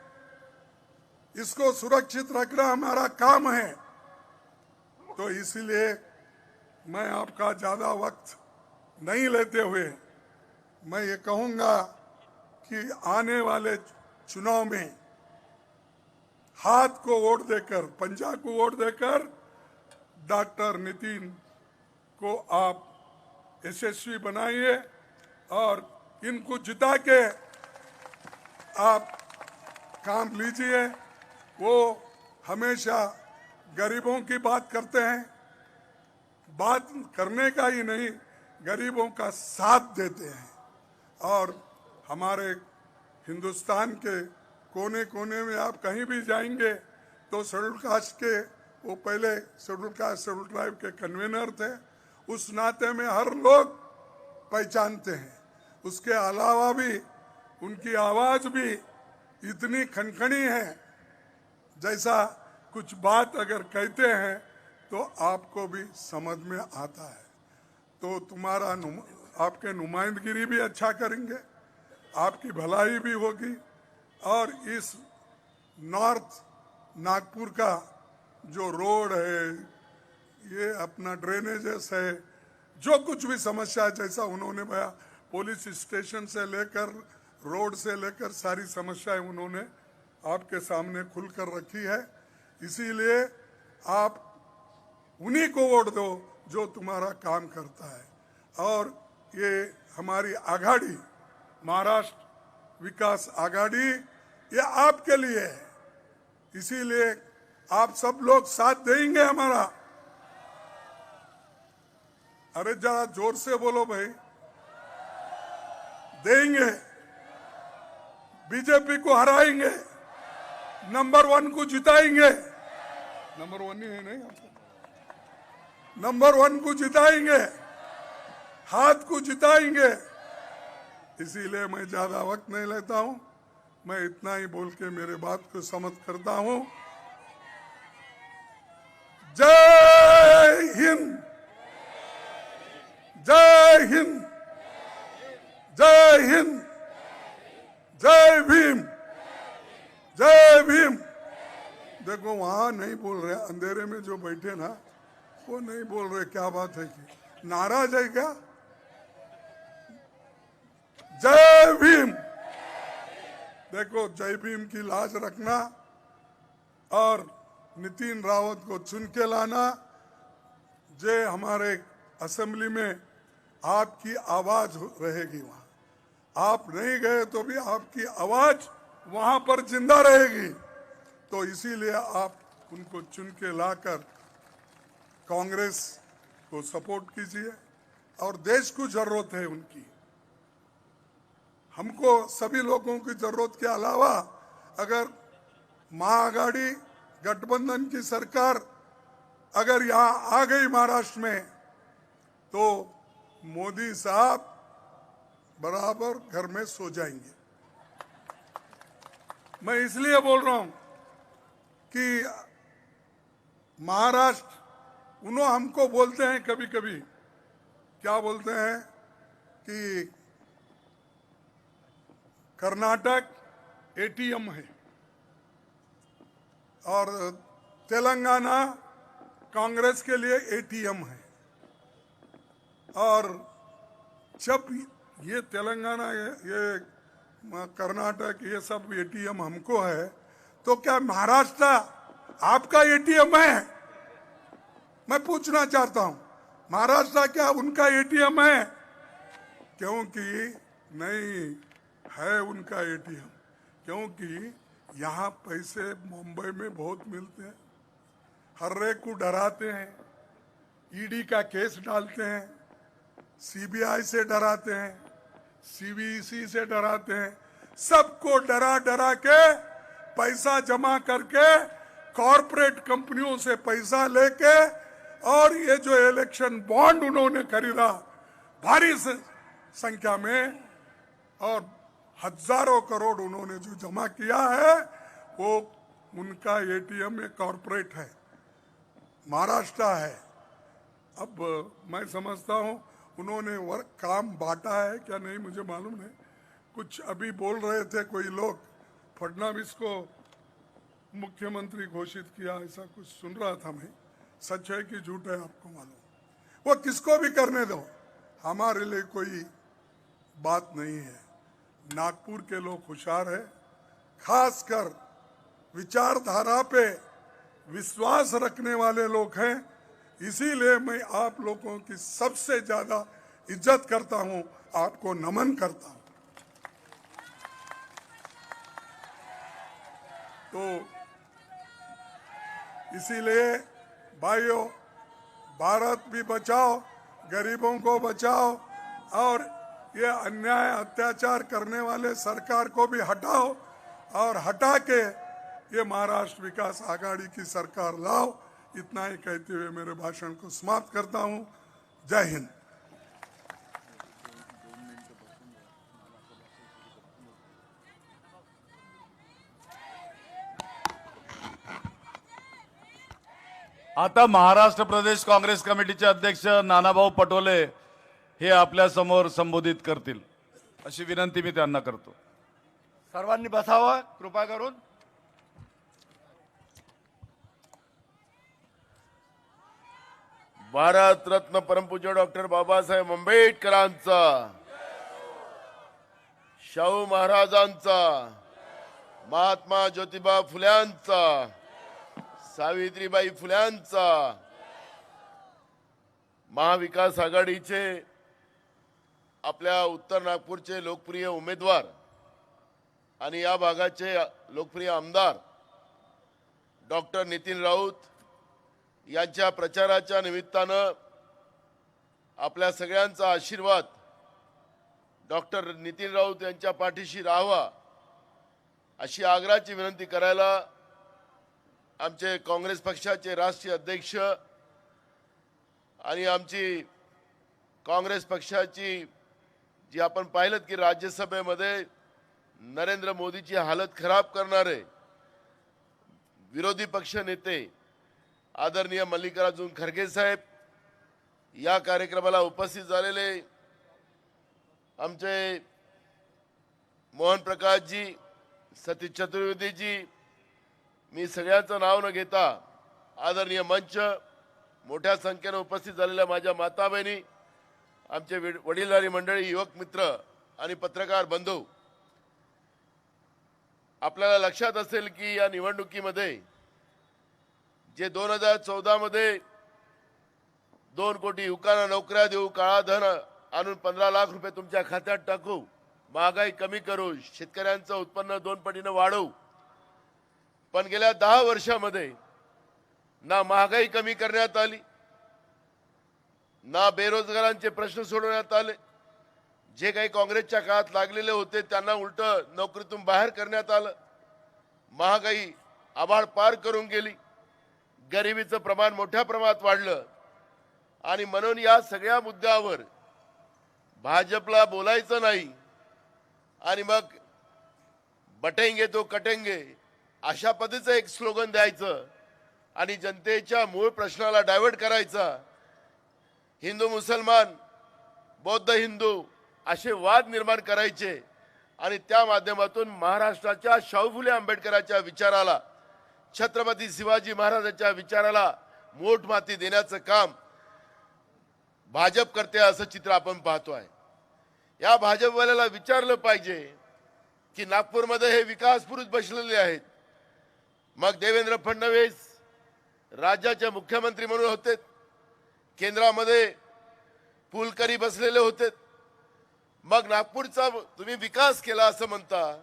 इसको सुरक्षित रखना हमारा काम है। तो इसलिए मैं आपका ज्यादा वक्त नहीं लेते हुए मैं ये कहूंगा कि आने वाले चुनाव में हाथ को वोट देकर, पंजा को वोट देकर डॉक्टर नितिन को आप यशस्वी बनाइए और इनको जिता के आप काम लीजिए। वो हमेशा गरीबों की बात करते हैं, बात करने का ही नहीं, गरीबों का साथ देते हैं। और हमारे हिंदुस्तान के कोने कोने में आप कहीं भी जाएंगे तो शेड्यूल कास्ट के, वो पहले शेड्यूल कास्ट शेड्यूल ट्राइब के कन्वीनर थे, उस नाते में हर लोग पहचानते हैं। उसके अलावा भी उनकी आवाज भी इतनी खनखनी है, जैसा कुछ बात अगर कहते हैं तो आपको भी समझ में आता है। तो तुम्हारा आपके नुमाइंदगिरी भी अच्छा करेंगे, आपकी भलाई भी होगी। और इस नॉर्थ नागपुर का जो रोड है, ये अपना ड्रेनेजेस है, जो कुछ भी समस्या जैसा उन्होंने बताया, पुलिस स्टेशन से लेकर रोड से लेकर सारी समस्याएं उन्होंने आपके सामने खुलकर रखी है। इसीलिए आप उन्हीं को वोट दो जो तुम्हारा काम करता है। और ये हमारी आघाड़ी, महाराष्ट्र विकास आघाड़ी, ये आपके लिए है। इसीलिए आप सब लोग साथ देंगे हमारा। अरे जरा जोर से बोलो भाई, देंगे, बीजेपी को हराएंगे, नंबर 1 को जिताएंगे। नंबर 1 ही है नहीं, नंबर 1 को जिताएंगे, हाथ को जिताएंगे। इसीलिए मैं ज्यादा वक्त नहीं लेता हूं, मैं इतना ही बोल के मेरे बात को समाप्त करता हूं। जय हिंद, जय हिंद, जय हिंद, जय भीम, जय भीम। देखो वहां नहीं बोल रहे, अंधेरे में जो बैठे ना वो नहीं बोल रहे, क्या बात है कि नाराज है क्या? जय भीम। देखो जय भीम की लाज रखना और नितिन रावत को चुन के लाना। जे हमारे असेंबली में आपकी आवाज रहेगी, वहां आप नहीं गए तो भी आपकी आवाज वहां पर जिंदा रहेगी। तो इसीलिए आप उनको चुन के लाकर कांग्रेस को सपोर्ट कीजिए और देश को जरूरत है उनकी। हमको सभी लोगों की जरूरत के अलावा अगर महाआघाड़ी गठबंधन की सरकार अगर यहाँ आ गई महाराष्ट्र में तो मोदी साहब बराबर घर में सो जाएंगे। मैं इसलिए बोल रहा हूं कि महाराष्ट्र उन्होंने हमको बोलते हैं कभी कभी, क्या बोलते हैं कि कर्नाटक एटीएम है और तेलंगाना कांग्रेस के लिए एटीएम है। और जब ये तेलंगाना ये कर्नाटक ये सब एटीएम हमको है तो क्या महाराष्ट्र आपका एटीएम है? मैं पूछना चाहता हूं, महाराष्ट्र क्या उनका एटीएम है? क्योंकि नहीं है उनका एटीएम, क्योंकि यहाँ पैसे मुंबई में बहुत मिलते हैं, हर एक को डराते हैं, ईडी का केस डालते हैं, सीबीआई से डराते हैं, सीबीसी से डराते हैं, सबको डरा डरा के पैसा जमा करके कॉरपोरेट कंपनियों से पैसा लेके और ये जो इलेक्शन बॉन्ड उन्होंने खरीदा भारी संख्या में और हजारों करोड़ उन्होंने जो जमा किया है वो उनका एटीएम में कॉरपोरेट है, महाराष्ट्र है। अब मैं समझता हूं उन्होंने वर्क काम बांटा है क्या नहीं मुझे मालूम नहीं। कुछ अभी बोल रहे थे कोई लोग फडणवीस को मुख्यमंत्री घोषित किया, ऐसा कुछ सुन रहा था मैं। सच है कि झूठ है आपको मालूम। वो किसको भी करने दो, हमारे लिए कोई बात नहीं है। नागपुर के लोग होशियार है, खासकर विचारधारा पे विश्वास रखने वाले लोग हैं, इसीलिए मैं आप लोगों की सबसे ज्यादा इज्जत करता हूं, आपको नमन करता हूं। तो इसीलिए भाइयों, भारत भी बचाओ, गरीबों को बचाओ और ये अन्याय अत्याचार करने वाले सरकार को भी हटाओ और हटा के ये महाराष्ट्र विकास आघाड़ी की सरकार लाओ। इतना ही कहते हुए मेरे भाषण को समाप्त करता हूं। जय हिंद। आता महाराष्ट्र प्रदेश काँग्रेस कमिटीचे अध्यक्ष नानाभाऊ पटोले हे आपल्या समोर संबोधित करतील अशी विनंती मी त्यांना करतो। सर्वांनी बसावं कृपा करून। भारत रत्न परमपूज्य डॉक्टर बाबासाहेब आंबेडकरांचा, शाहू महाराजांचा, महात्मा ज्योतिबा फुल्यांचा, सावित्रीबाई फुल्यांचा, महाविकास आघाडीचे आपल्या उत्तर नागपूरचे लोकप्रिय उमेदवार आणि या भागाचे लोकप्रिय आमदार डॉक्टर नितीन राऊत यांच्या प्रचाराच्या निमित्तानं आपल्या सगळ्यांचा आशीर्वाद डॉक्टर नितीन राऊत यांच्या पाठीशी राहावा अशी आग्रहाची विनंती करायला आमचे काँग्रेस पक्षाचे राष्ट्रीय अध्यक्ष आणि आमची काँग्रेस पक्षाची जी आपण पाहिलं की राज्यसभेमध्ये नरेंद्र मोदीची हालत खराब करणारे विरोधी पक्ष नेते आदरणीय मल्लिकार्जुन खरगे साहेब या कार्यक्रमाला उपस्थित झालेले आमचे मोहन प्रकाश जी, सतीश चतुर्वेदी जी, मी सगळ्यांचं नाव न घेता आदरणीय मंच, मोठ्या संख्येने उपस्थित झालेल्या माझ्या माता बहिणी, आमचे वडीलधारी मंडळी, युवक मित्र आणि पत्रकार बंधू, आपल्याला लक्षात असेल की या निवडणुकीमध्ये जे 2014 मध्ये 2 कोटी युवकांना नोकऱ्या देऊ, काळा धन आणून 15 लाख रुपये तुमच्या खात्यात टाकू, महागाई कमी करू, शेतकऱ्यांचं उत्पन्न 2 पटीने वाढवू, पण गेल्या 10 वर्षामध्ये ना महागाई कमी करण्यात आली, ना बेरोजगारांचे प्रश्न सोडवण्यात आले. जे काही काँग्रेसच्या काळात लागलेले होते त्यांना उलट नोकरीतून बाहेर करण्यात आलं. महागाई आभाळ पार करून गेली. गरिबीचं प्रमाण मोठ्या प्रमाणात वाढलं. आणि म्हणून या सगळ्या मुद्द्यावर भाजपला बोलायचं नाही आणि मग बटेंगे तो कटेंगे अशा पद्धतीचं एक स्लोगन द्यायचं आणि जनतेच्या मूळ प्रश्नाला डायव्हर्ट करायचा. हिंदू मुसलमान, बौद्ध हिंदू असे वाद निर्माण करायचे आणि त्या माध्यमातून महाराष्ट्राच्या शाहू फुले आंबेडकरांच्या विचाराला, छत्रपती शिवाजी महाराजांच्या विचाराला मोठ माती देण्याचं काम भाजप करते असं चित्र आपण पाहतोय. या भाजपवाल्याला विचारलं पाहिजे की नागपूरमध्ये हे विकास पुरुष बसलेले आहेत. मग देवेंद्र फडणवीस राज्याचे मुख्यमंत्री म्हणून होते, केंद्रामध्ये पुलकरी बसलेले होते. मग नागपूरचा तुम्ही विकास केला असं म्हणता.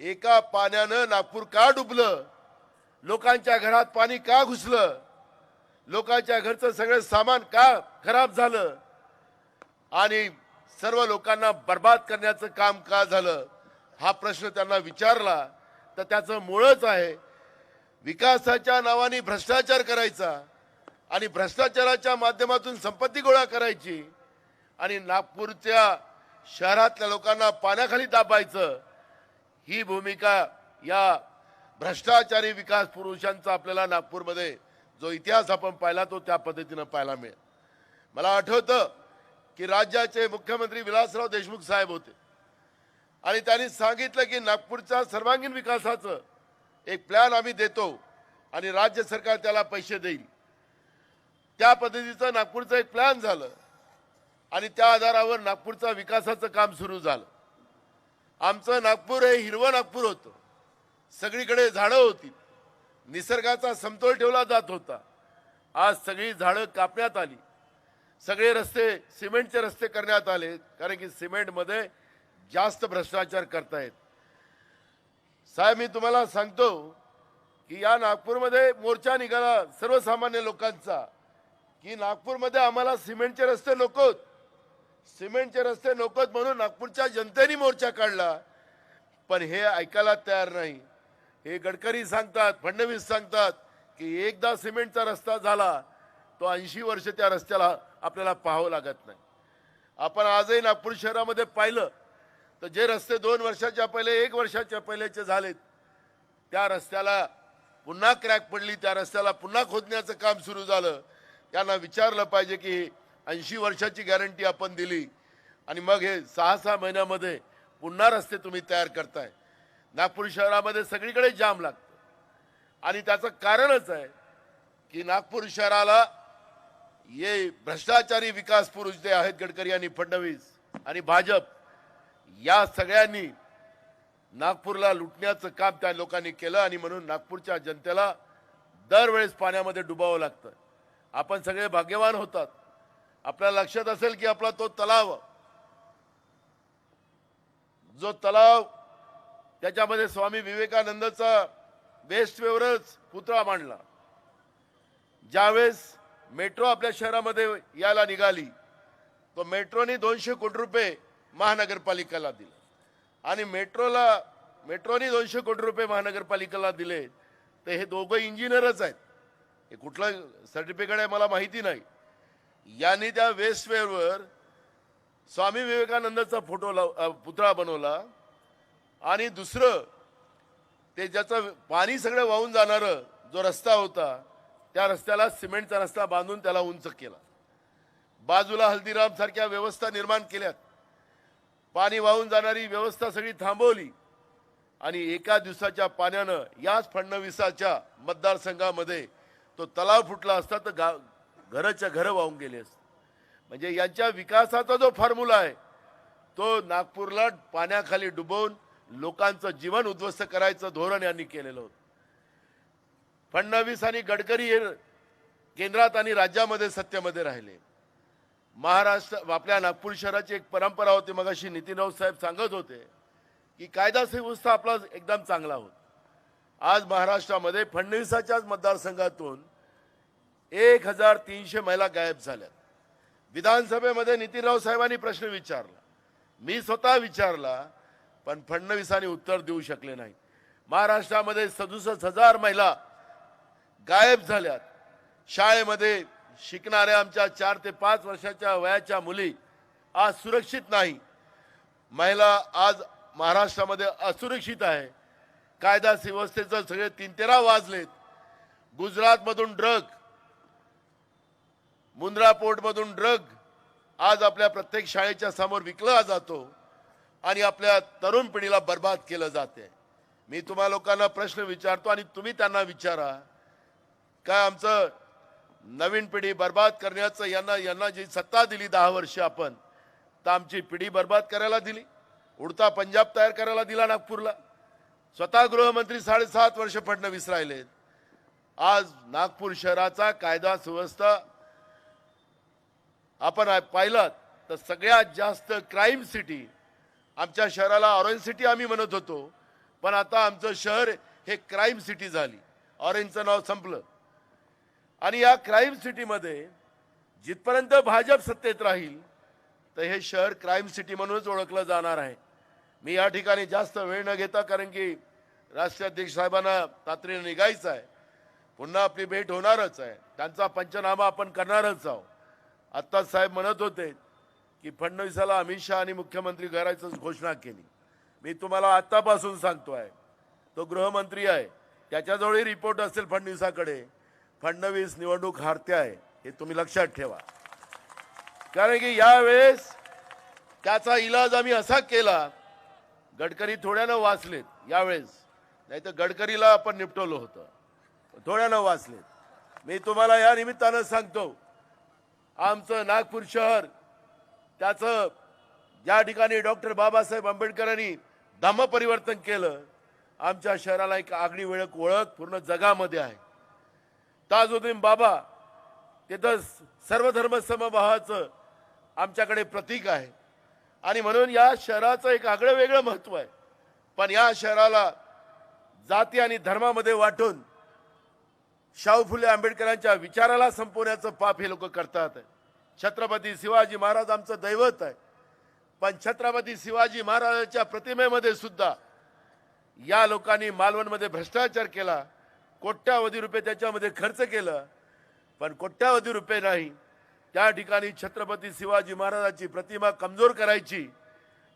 एका पाण्यानं नागपूर का डुबलं? लोकांच्या घरात पाणी का घुसलं? लोकांच्या घरचं सगळं सामान का खराब झालं? आणि सर्व लोकांना बर्बाद करण्याचं काम का झालं? हा प्रश्न त्यांना विचारला तर त्याचं मूळच आहे विकासाच्या नावाने भ्रष्टाचार करायचा आणि भ्रष्टाचाराच्या माध्यमातून संपत्ती गोळा करायची आणि नागपूरच्या शहरातल्या लोकांना पाण्याखाली दाबायचं. ही भूमिका या भ्रष्टाचारी विकास पुरुषांचा आपल्याला नागपूरमध्ये जो इतिहास आपण पाहिला तो त्या पद्धतीनं पाहायला मिळेल. मला आठवतं की राज्याचे मुख्यमंत्री विलासराव देशमुख साहेब होते आणि त्यांनी सांगितलं की नागपूरच्या सर्वांगीण विकासाचं एक प्लॅन आम्ही देतो आणि राज्य सरकार त्याला पैसे देईल. त्या पद्धतीचं नागपूरचं एक प्लॅन झालं आणि त्या आधारावर नागपूरचा विकासाचं काम सुरू झालं. आमचं नागपूर हे हिरवं नागपूर होतं. सगळीकडे झाडं होती, निसर्गाचा समतोल ठेवला जात होता. आज सगळी झाडं कापण्यात आली, सगळे रस्ते सिमेंटचे रस्ते करण्यात आले कारण की सिमेंटमध्ये जास्त भ्रष्टाचार करतायत. साहेब मी तुम्हाला सांगतो की या नागपूरमध्ये मोर्चा निघाला सर्वसामान्य लोकांचा की नागपूरमध्ये आम्हाला सिमेंटचे रस्ते नकोत, सिमेंटचे रस्ते नकोत म्हणून नागपूरच्या जनतेने मोर्चा काढला. पण हे ऐकायला तयार नाही. हे गडकरी सांगतात, फडणवीस सांगतात की एकदा सिमेंटचा रस्ता झाला तो 80 वर्ष त्या रस्त्याला आपल्याला पाहावं लागत नाही. आपण आजही नागपूर शहरामध्ये पाहिलं तर जे रस्ते 2 वर्षाच्या पहिले 1 वर्षाच्या पहिलेचे झालेत त्या रस्त्याला पुन्हा क्रॅक पडली, त्या रस्त्याला पुन्हा खोदण्याचं काम सुरू झालं. यांना विचारलं पाहिजे की 80 वर्षाची गॅरंटी आपण दिली आणि मग हे 6-6 महिन्यामध्ये पुन्हा रस्ते तुम्ही तयार करताय. नागपूर शहरामध्ये सगळीकडे जाम लागतं आणि त्याचं कारणच आहे की नागपूर शहराला हे भ्रष्टाचारी विकास पुरुष जे आहेत गडकरी आणि फडणवीस आणि भाजप या सगळ्यांनी नागपूरला लुटण्याचं काम त्या लोकांनी केलं आणि म्हणून नागपूरच्या जनतेला दरवेळेस पाण्यामध्ये डुबावं लागतं. आपण सगळे भाग्यवान होतात. आपल्याला लक्षात असेल की आपला तो तलाव, जो तलाव त्याच्यामध्ये स्वामी विवेकानंदचा वेस्ट वेवरच पुतळा मांडला. ज्यावेळेस मेट्रो आपल्या शहरामध्ये यायला निघाली तो मेट्रोने 200 कोटी रुपये महानगरपालिकेला दिले आणि मेट्रोने 200 कोटी रुपये महानगरपालिकेला दिले. तर हे दोघं इंजिनियरच आहेत. हे कुठलं सर्टिफिकेट आहे मला माहिती नाही. यांनी त्या वेस्ट वेवर स्वामी विवेकानंदचा पुतळा बनवला आणि दुसरं ते ज्याचं पाणी सगळं वाहून जाणारं जो रस्ता होता त्या रस्त्याला सिमेंटचा रस्ता बांधून त्याला उंच केला. बाजूला हल्दीराम सारख्या व्यवस्था निर्माण केल्यात. पाणी वाहून जाणारी व्यवस्था सगळी थांबवली आणि एका दिवसाच्या पाण्यानं याच फडणवीसाच्या मतदारसंघामध्ये तो तलाव फुटला असता तर घराच्या घर वाहून गेले असते. म्हणजे यांच्या विकासाचा जो फॉर्म्युला आहे तो नागपूरला पाण्याखाली डुबवून लोकांचं जीवन उद्ध्वस्त करायचं धोरण यांनी केलेलं होतं. फडणवीस आणि गडकरी हे केंद्रात आणि राज्यामध्ये सत्तेमध्ये राहिले. महाराष्ट्र आपल्या नागपूर शहराची एक परंपरा होती. मगाशी नितीन राऊत साहेब सांगत होते की कायदा सुव्यवस्था आपला एकदम चांगला होता. आज महाराष्ट्रामध्ये फडणवीसाच्याच मतदारसंघातून 1300 महिला गायब झाल्या. विधानसभेमध्ये नितीनराव साहेबांनी प्रश्न विचारला, मी स्वतः विचारला, पण फडणवीसांनी उत्तर देऊ शकले नाही. महाराष्ट्रामध्ये 67,000 महिला गायब झाल्यात. शाळेमध्ये शिकणाऱ्या आमच्या 4 ते 5 वर्षाच्या वयाच्या मुली आज सुरक्षित नाही. महिला आज महाराष्ट्रामध्ये असुरक्षित आहे. कायदा सुव्यवस्थेचं सगळे 3-13 वाजलेत. गुजरातमधून ड्रग, मुंद्रा पोर्टमधून ड्रग आज आपल्या प्रत्येक शाळेच्या समोर विकला जातो आणि आपल्या तरुण पिढीला बर्बाद केलं जाते. मी तुम्हा लोकांना प्रश्न विचारतो आणि तुम्ही त्यांना विचारा, काय आमचं नवीन पिढी बर्बाद करण्याचं यांना जी सत्ता दिली 10 वर्ष आपण, तर आमची पिढी बर्बाद करायला दिली? उडता पंजाब तयार करायला दिला नागपूरला? स्वतः गृहमंत्री 7.5 वर्ष फडणवीस राहिलेत. आज नागपूर शहराचा कायदा सुव्यवस्था आपण पाहिलं तर सगळ्यात जास्त क्राईम सिटी, आमच्या शहराला ऑरेंज सिटी आम्ही म्हणत होतो, पण आता आमचं शहर हे क्राईम सिटी झाली. ऑरेंजचं नाव संपलं आणि या क्राईम सिटीमध्ये जिथपर्यंत भाजप सत्तेत राहील तर हे शहर क्राईम सिटी म्हणूनच ओळखलं जाणार आहे. मी या ठिकाणी जास्त वेळ न घेता, कारण की राष्ट्रीय अध्यक्ष साहेबांना तातडीने निघायचं आहे, पुन्हा आपली भेट होणारच आहे, त्यांचा पंचनामा आपण करणारच आहोत. आत्ता साहेब म्हणत होते की फडणवीसाला अमित शहा आणि मुख्यमंत्री करायचं घोषणा केली. मी तुम्हाला आत्तापासून सांगतो आहे, तो गृहमंत्री आहे, त्याच्याजवळही रिपोर्ट असेल फडणवीसाकडे, फडणवीस निवडणूक हारते आहे हे तुम्ही लक्षात ठेवा. कारण की यावेळेस त्याचा इलाज आम्ही असा केला, गडकरी थोड्यानं वाचलेत यावेळेस, नाही तर गडकरीला आपण निपटवलं होतं, थोड्यानं वाचलेत. मी तुम्हाला या निमित्तानं सांगतो, आमचं नागपूर शहर त्याचं ज्या ठिकाणी डॉक्टर बाबासाहेब आंबेडकरांनी धम्मपरिवर्तन केलं, आमच्या शहराला एक आगळी वेगळी ओळख पूर्ण जगामध्ये आहे. ताजुद्दीन बाबा तिथं सर्वधर्म समभावाचं आमच्याकडे प्रतीक आहे आणि म्हणून या शहराचं एक आगळं वेगळं महत्व आहे. पण या शहराला जाती आणि धर्मामध्ये वाटून शाहू फुले आंबेडकरांच्या विचाराला संपवण्याचं पाप हे लोक करतात. छत्रपती शिवाजी महाराज आमचं दैवत आहे, पण छत्रपती शिवाजी महाराजांच्या प्रतिमेमध्ये सुद्धा या लोकांनी मालवणमध्ये भ्रष्टाचार केला. कोट्यावधी रुपये त्याच्यामध्ये खर्च केलं, पण कोट्यावधी रुपये नाही, त्या ठिकाणी छत्रपती शिवाजी महाराजांची प्रतिमा कमजोर करायची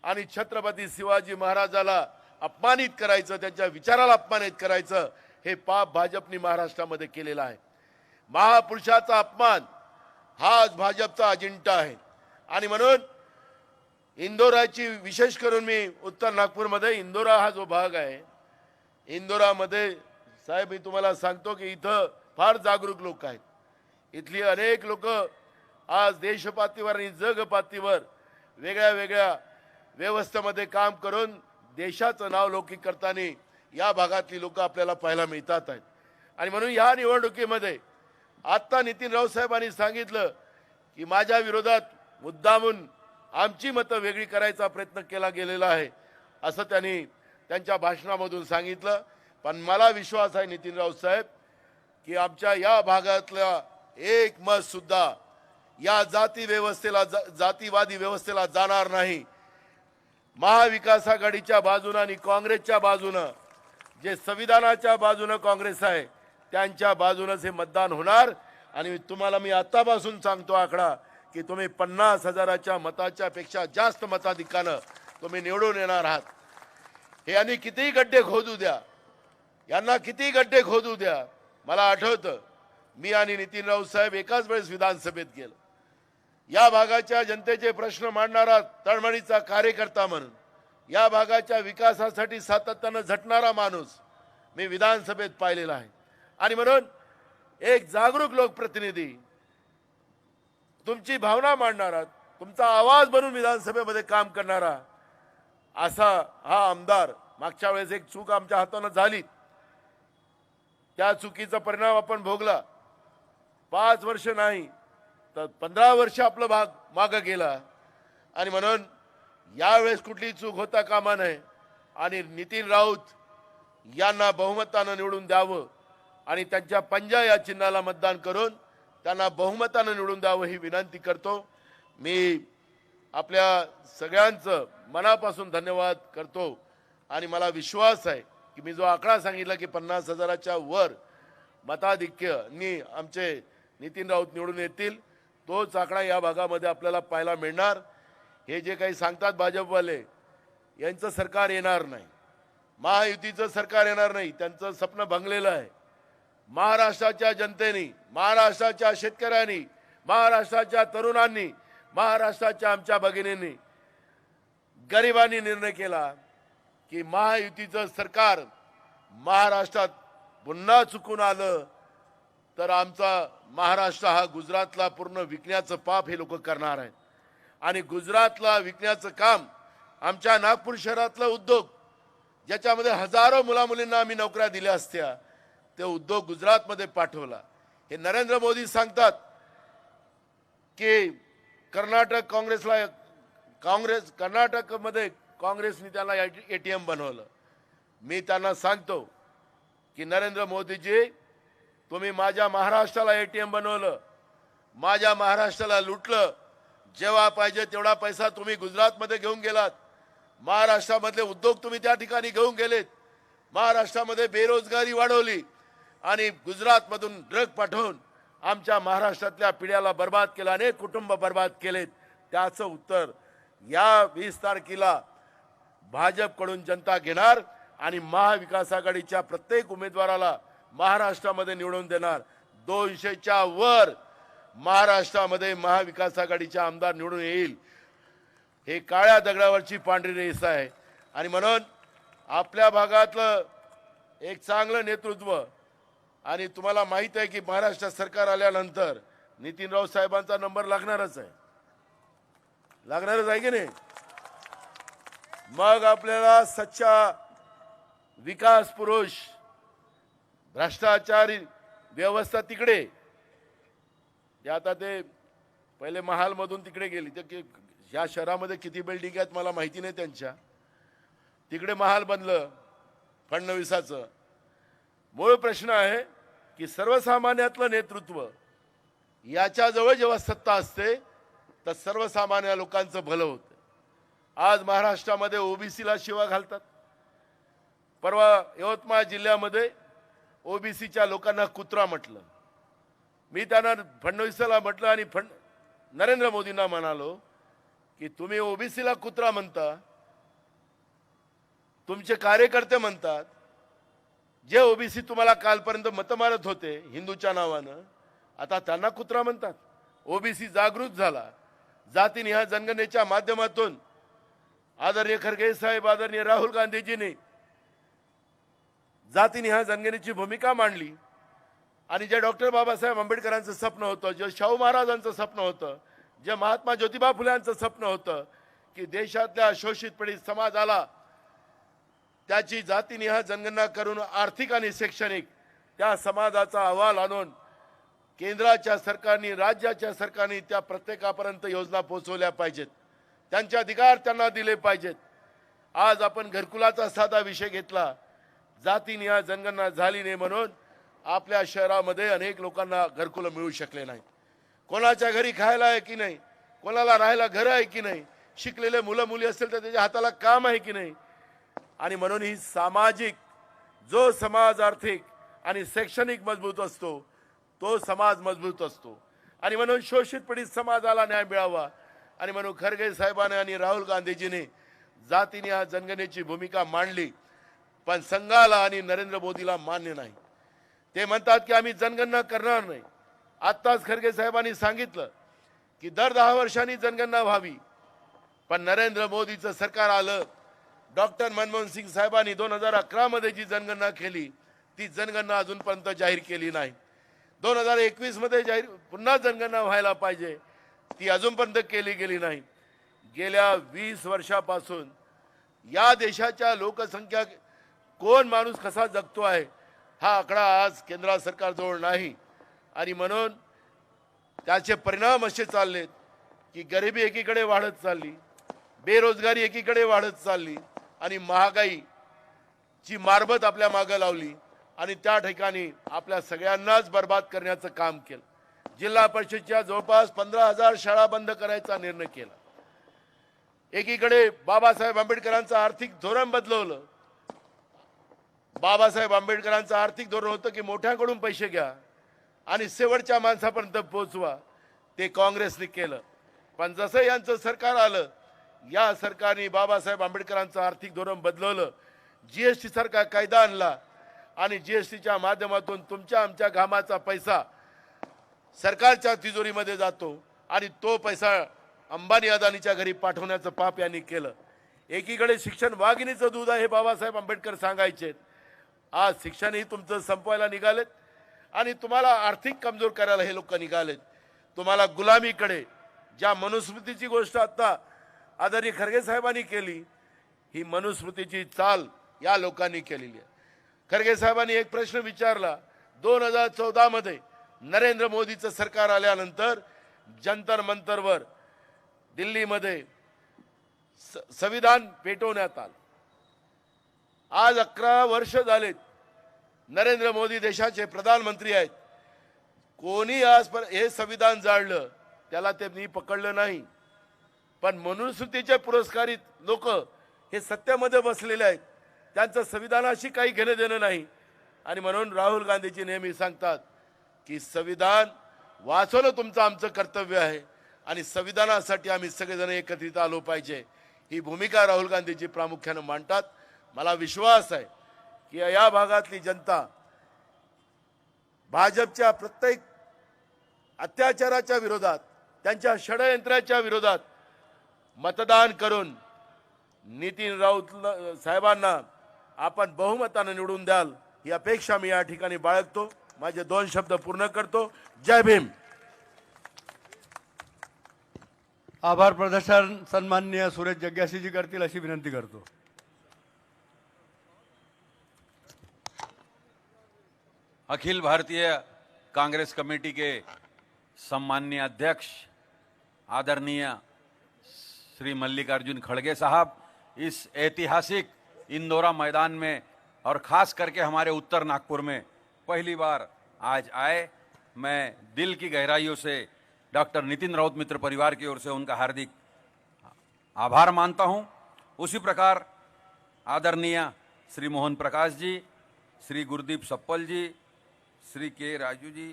आणि छत्रपती शिवाजी महाराजाला अपमानित करायचं, त्यांच्या विचाराला अपमानित करायचं, हे पाप भाजपने महाराष्ट्रामध्ये केलेलं आहे. महापुरुषाचा अपमान हाच भाजपचा अजेंडा आहे. आणि म्हणून इंदोराची विशेष करून मी उत्तर नागपूरमध्ये, इंदोरा हा जो भाग आहे, इंदोरामध्ये साहेब मी तुम्हाला सांगतो की इथं फार जागरूक लोक आहेत. इथली अनेक लोक आज देशपातळीवर आणि जगपातळीवर वेगळ्या वेगळ्या व्यवस्थेमध्ये काम करून देशाचं नाव लौकिक करताना या भागातली लोक आपल्याला पाहायला मिळतात आहेत. आणि म्हणून या निवडणुकीमध्ये आत्ता नितीनराव साहेबांनी सांगितलं की माझ्या विरोधात मुद्दामून आमची मतं वेगळी करायचा प्रयत्न केला गेलेला आहे, असं त्यांनी त्यांच्या भाषणामधून सांगितलं. पण मला विश्वास आहे नितीनराव साहेब की आमच्या या भागातल्या एक मत सुद्धा या जातीवादी व्यवस्थेला जाणार नाही. महाविकास आघाडीच्या बाजूनं आणि काँग्रेसच्या बाजूनं, जे संविधानाच्या बाजूनं काँग्रेस आहे त्यांच्या बाजूनच हे मतदान होणार. आणि तुम्हाला मी आतापासून सांगतो आकडा की तुम्ही 50,000च्या मताच्या पेक्षा जास्त मताधिक्यानं तुम्ही निवडून येणार आहात. हे यांनी कितीही गड्डे खोदू द्या, यांना किती गड्डे खोदू द्या. मला आठवतं मी आणि नितीनराव साहेब एकाच वेळेस विधानसभेत गेलो. या भागाच्या जनतेचे प्रश्न मांडणारा तळमळीचा कार्यकर्ता म्हणून, या भागाच्या विकासासाठी सातत्यानं झटणारा माणूस मी विधानसभेत पाहिलेला आहे. आणि म्हणून एक जागरूक लोकप्रतिनिधी, तुमची भावना मांडणारा, तुमचा आवाज बनून विधानसभेमध्ये काम करणारा असा हा आमदार. मागच्या वेळेस एक चूक आमच्या हातानं झाली, त्या चुकीचा परिणाम आपण भोगला. 5 वर्ष नाही तर 15 वर्ष आपलं भाग मागं गेला. आणि म्हणून यावेळेस कुठली चूक होता कामा नये आणि नितीन राऊत यांना बहुमतानं निवडून द्यावं आणि त्यांच्या पंजा या चिन्हाला मतदान करून त्यांना बहुमतानं निवडून द्यावं ही विनंती करतो. मी आपल्या सगळ्यांचं मनापासून धन्यवाद करतो आणि मला विश्वास आहे की मी जो आकडा सांगितला की 50,000च्या वर मताधिक्याने आमचे नितीन राऊत निवडून येतील, तोच आकडा या भागामध्ये आपल्याला पाहायला मिळणार. हे जे काही सांगतात भाजपवाले, यांचं सरकार येणार नाही, महायुतीचं सरकार येणार नाही, त्यांचं स्वप्न भंगलेलं आहे. महाराष्ट्राच्या जनतेने, महाराष्ट्राच्या शेतकऱ्यांनी, महाराष्ट्राच्या तरुणांनी, महाराष्ट्राच्या आमच्या भगिनींनी, गरिबांनी निर्णय केला की महायुतीचं सरकार महाराष्ट्रात पुन्हा चुकून आलं तर आमचा महाराष्ट्र हा गुजरातला पूर्ण विकण्याचं पाप हे लोक करणार आहेत. आणि गुजरातला विकण्याचं काम आमच्या नागपूर शहरातला उद्योग, ज्याच्यामध्ये हजारो मुलामुलींना आम्ही नोकऱ्या दिल्या असत्या, ते उद्योग गुजरातमध्ये पाठवला. हे नरेंद्र मोदी सांगतात की कर्नाटकमध्ये काँग्रेसने त्यांना ATM बनवलं. मी त्यांना सांगतो की नरेंद्र मोदीजी, तुम्ही माझ्या महाराष्ट्राला ATM बनवलं, माझ्या महाराष्ट्राला लुटलं. जेव्हा पाहिजे तेवढा पैसा तुम्ही गुजरातमध्ये घेऊन गेलात, महाराष्ट्रामधले उद्योग तुम्ही त्या ठिकाणी घेऊन गेलेत, महाराष्ट्रामध्ये बेरोजगारी वाढवली आणि गुजरातमधून ड्रग पाठवून आमच्या महाराष्ट्रातल्या पिढ्याला बर्बाद केला, अनेक कुटुंब बर्बाद केलेत. त्याचं उत्तर या 20 तारखेला भाजपकडून जनता घेणार आणि महाविकास आघाडीच्या प्रत्येक उमेदवाराला महाराष्ट्रामध्ये निवडून देणार. 200च्या वर महाराष्ट्रामध्ये महाविकास आघाडीचा आमदार निवडून येईल. हे काळ्या दगडावरची पांढरी रेष आहे. आणि म्हणून आपल्या भागातलं एक चांगलं नेतृत्व, आणि तुम्हाला माहित आहे की महाराष्ट्र सरकार आल्यानंतर नितीन राऊत साहेबांचा नंबर लागणारच आहे की नाही. मग आपल्याला सच्चा विकास पुरुष, भ्रष्टाचारी व्यवस्था तिकडे, ते आता ते पहिले महालमधून तिकडे गेली, ते या शहरामध्ये किती बिल्डिंग आहेत मला माहिती नाही त्यांच्या, तिकडे महाल बनलं फडणवीसाचं. मूळ प्रश्न आहे की सर्वसामान्यातलं नेतृत्व, याच्याजवळ जेव्हा सत्ता असते तर सर्वसामान्य लोकांचं भलं होतं. आज महाराष्ट्रामध्ये ओबीसीला शिवा घालतात. परवा यवतमाळ जिल्ह्यामध्ये ओबीसीच्या लोकांना कुत्रा म्हटलं. मी त्यांना फडणवीसाला म्हटलं आणि नरेंद्र मोदींना म्हणालो की तुम्ही ओबीसीला कुत्रा म्हणता, तुमचे कार्यकर्ते म्हणतात, जे ओबीसी तुम्हाला कालपर्यंत मत मारत होते हिंदूच्या नावानं, आता त्यांना कुत्रा म्हणतात. ओबीसी जागृत झाला. जातीनिहाय जनगणनेच्या माध्यमातून आदरणीय खरगे साहेब, आदरणीय राहुल गांधीजींनी जातीनिहाय जनगणनेची भूमिका मांडली. आणि जे डॉक्टर बाबासाहेब आंबेडकरांचं स्वप्न होतं, जे शाहू महाराजांचं स्वप्न होतं, जे महात्मा ज्योतिबा फुल्यांचं स्वप्न होतं की देशातल्या शोषित पीडित समाजाला त्याची जातीनिहाय जनगणना करून आर्थिक आणि शैक्षणिक त्या समाजाचा अहवाल आणून केंद्राच्या सरकारने, राज्याच्या सरकारने त्या प्रत्येकापर्यंत योजना पोहोचवल्या पाहिजेत. त्यांचे अधिकार त्यांना दिले पाहिजेत. आज आपण घरकुलाचा साधा विषय घेतला. जातीनिहाय जनगणना झाली नाही म्हणून आपल्या शहरामध्ये अनेक लोकांना घरकुलं मिळू शकले नाही. कोणाच्या घरी खायला आहे की नाही, कोणाला राहायला घर आहे की नाही, शिकलेले मुलं मुली असतील तर त्याच्या हाताला काम आहे की नाही. आणि म्हणून ही सामाजिक, जो समाज आर्थिक आणि शैक्षणिक मजबूत असतो तो समाज मजबूत असतो. आणि म्हणून शोषित पीडित समाजाला न्याय मिळावा. आणि म्हणून खरगे साहेबांनी आणि राहुल गांधीजींनी जातीनिहाय जनगणनेची भूमिका मांडली. पण संघाला आणि नरेंद्र मोदीला मान्य नाही. ते म्हणतात की आम्ही जनगणना करणार नाही. आत्ताच खरगे साहेबांनी सांगितलं की दर 10 वर्षांनी जनगणना व्हावी. पण नरेंद्र मोदीचं सरकार आलं. डॉक्टर मनमोहन सिंग साहेबांनी 2011 मध्ये जी जनगणना केली ती जनगणना अजूनपर्यंत जाहीर केली नाही. 2021 मध्ये पुन्हा जनगणना व्हायला पाहिजे, ती अजूनपर्यंत केली गेली नाही. गेल्या 20 वर्षापासून या देशाच्या लोकसंख्या, कोण माणूस कसा जगतो आहे, हा आकडा आज केंद्र सरकारजवळ नाही. आणि म्हणून त्याचे परिणाम असे चाललेत की गरिबी एकीकडे वाढत चालली, बेरोजगारी एकीकडे वाढत चालली आणि महागाईची मारबत आपल्या मागे लावली आणि त्या ठिकाणी आपल्या सगळ्यांनाच बर्बाद करण्याचं काम केलं. जिल्हा परिषदच्या जवळपास 15,000 शाळा बंद करायचा निर्णय केला. एकीकडे बाबासाहेब आंबेडकरांचं आर्थिक धोरण बदलवलं. बाबासाहेब आंबेडकरांचं आर्थिक धोरण होतं की मोठ्यांकडून पैसे घ्या आणि शेवटच्या माणसापर्यंत पोहोचवा. ते काँग्रेसने केलं. पण जसं यांचं सरकार आलं, या सरकारने बाबासाहेब आंबेडकरांचं आर्थिक धोरण बदलवलं. जीएसटी सारखा कायदा आणला आणि जीएसटीच्या माध्यमातून तुमच्या आमच्या घामाचा पैसा सरकारच्या तिजोरीमध्ये जातो आणि तो पैसा अंबानी अदानीच्या घरी पाठवण्याचं पाप यांनी केलं. एकीकडे शिक्षण वाघिणीचं दूध आहे हे बाबासाहेब आंबेडकर सांगायचे. आज शिक्षणही तुमचं संपवायला निघालेत आणि तुम्हाला आर्थिक कमजोर करायला हे लोक निघालेत. तुम्हाला गुलामीकडे, ज्या मनुस्मृतीची गोष्ट आता आदरणीय खरगे साहेबांनी केली, ही मनुस्मृतीची चाल या लोकांनी केलेली आहे. खरगे साहेबांनी एक प्रश्न विचारला. 2014 मध्ये नरेंद्र मोदीचं सरकार आल्यानंतर जंतर मंतरवर दिल्लीमध्ये संविधान पेटवण्यात आलं. आज 11 वर्ष झालेत. नरेंद्र मोदी देशाचे प्रधानमंत्री आहेत. कोणी आज हे संविधान जाळलं त्याला त्यांनी पकडलं नाही. पण मनुस्मृतीचे पुरस्कारित लोक हे सत्तेमध्ये बसलेले आहेत. त्यांचं संविधानाशी काही घेणं देणं नाही. आणि म्हणून राहुल गांधीजी नेहमी सांगतात की संविधान वाचवणं तुमचं आमचं कर्तव्य आहे आणि संविधानासाठी आम्ही सगळेजण एकत्रित आलो पाहिजे. ही भूमिका राहुल गांधीजी प्रामुख्याने मांडतात. मला विश्वास आहे की या भागातली जनता भाजपच्या प्रत्येक अत्याचाराच्या विरोधात, त्यांच्या षडयंत्राच्या विरोधात मतदान करून नितीन राऊत साहेबांना आपण बहुमताने निवडून द्याल ही अपेक्षा मी या ठिकाणी बाळगतो. माझे 2 शब्द पूर्ण करतो. जय भीम. आभार प्रदर्शन सन्माननीय सुरेश जग्यासीजी करतील अशी विनंती करतो. अखिल भारतीय कांग्रेस कमेटी के सम्माननीय अध्यक्ष आदरणीय श्री मल्लिकार्जुन खड़गे साहब, इस ऐतिहासिक इंदौरा मैदान में और ख़ास करके हमारे उत्तर नागपुर में पहली बार आज आए. मैं दिल की गहराइयों से डॉक्टर नितिन राउत मित्र परिवार की ओर से उनका हार्दिक आभार मानता हूं. उसी प्रकार आदरणीय श्री मोहन प्रकाश जी, श्री गुरदीप सप्पल जी, श्री के राजू जी,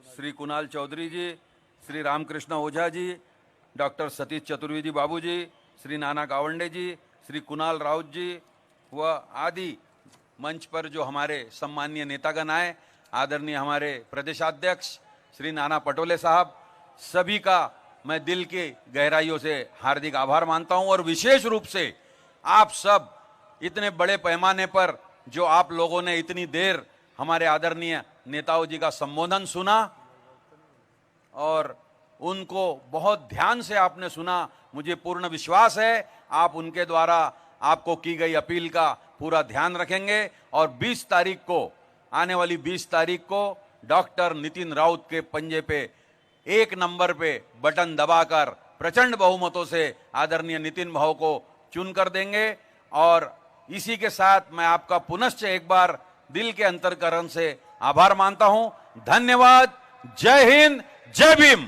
श्री कुणाल चौधरी जी, श्री रामकृष्ण ओझा जी, डॉक्टर सतीश चतुर्वेदी बाबू जी, श्री नाना गावंडे जी, श्री कुणाल राउत जी व आदि मंच पर जो हमारे सम्माननीय नेतागण आए, आदरणीय हमारे प्रदेशाध्यक्ष श्री नाना पटोले साहब, सभी का मैं दिल के गहराइयों से हार्दिक आभार मानता हूं. और विशेष रूप से आप सब इतने बड़े पैमाने पर जो आप लोगों ने इतनी देर हमारे आदरणीय नेताओं जी का संबोधन सुना और उनको बहुत ध्यान से आपने सुना. मुझे पूर्ण विश्वास है आप उनके द्वारा आपको की गई अपील का पूरा ध्यान रखेंगे और 20 तारीख को, आने वाली 20 तारीख को डॉक्टर नितिन राउत के पंजे पे 1 नंबर पे बटन दबाकर प्रचंड बहुमतों से आदरणीय नितिन भाव को चुन कर देंगे. और इसी के साथ मैं आपका पुनश्च एक बार दिल के अंतर्करण से आभार मानता हूं. धन्यवाद. जय हिंद, जय भीम.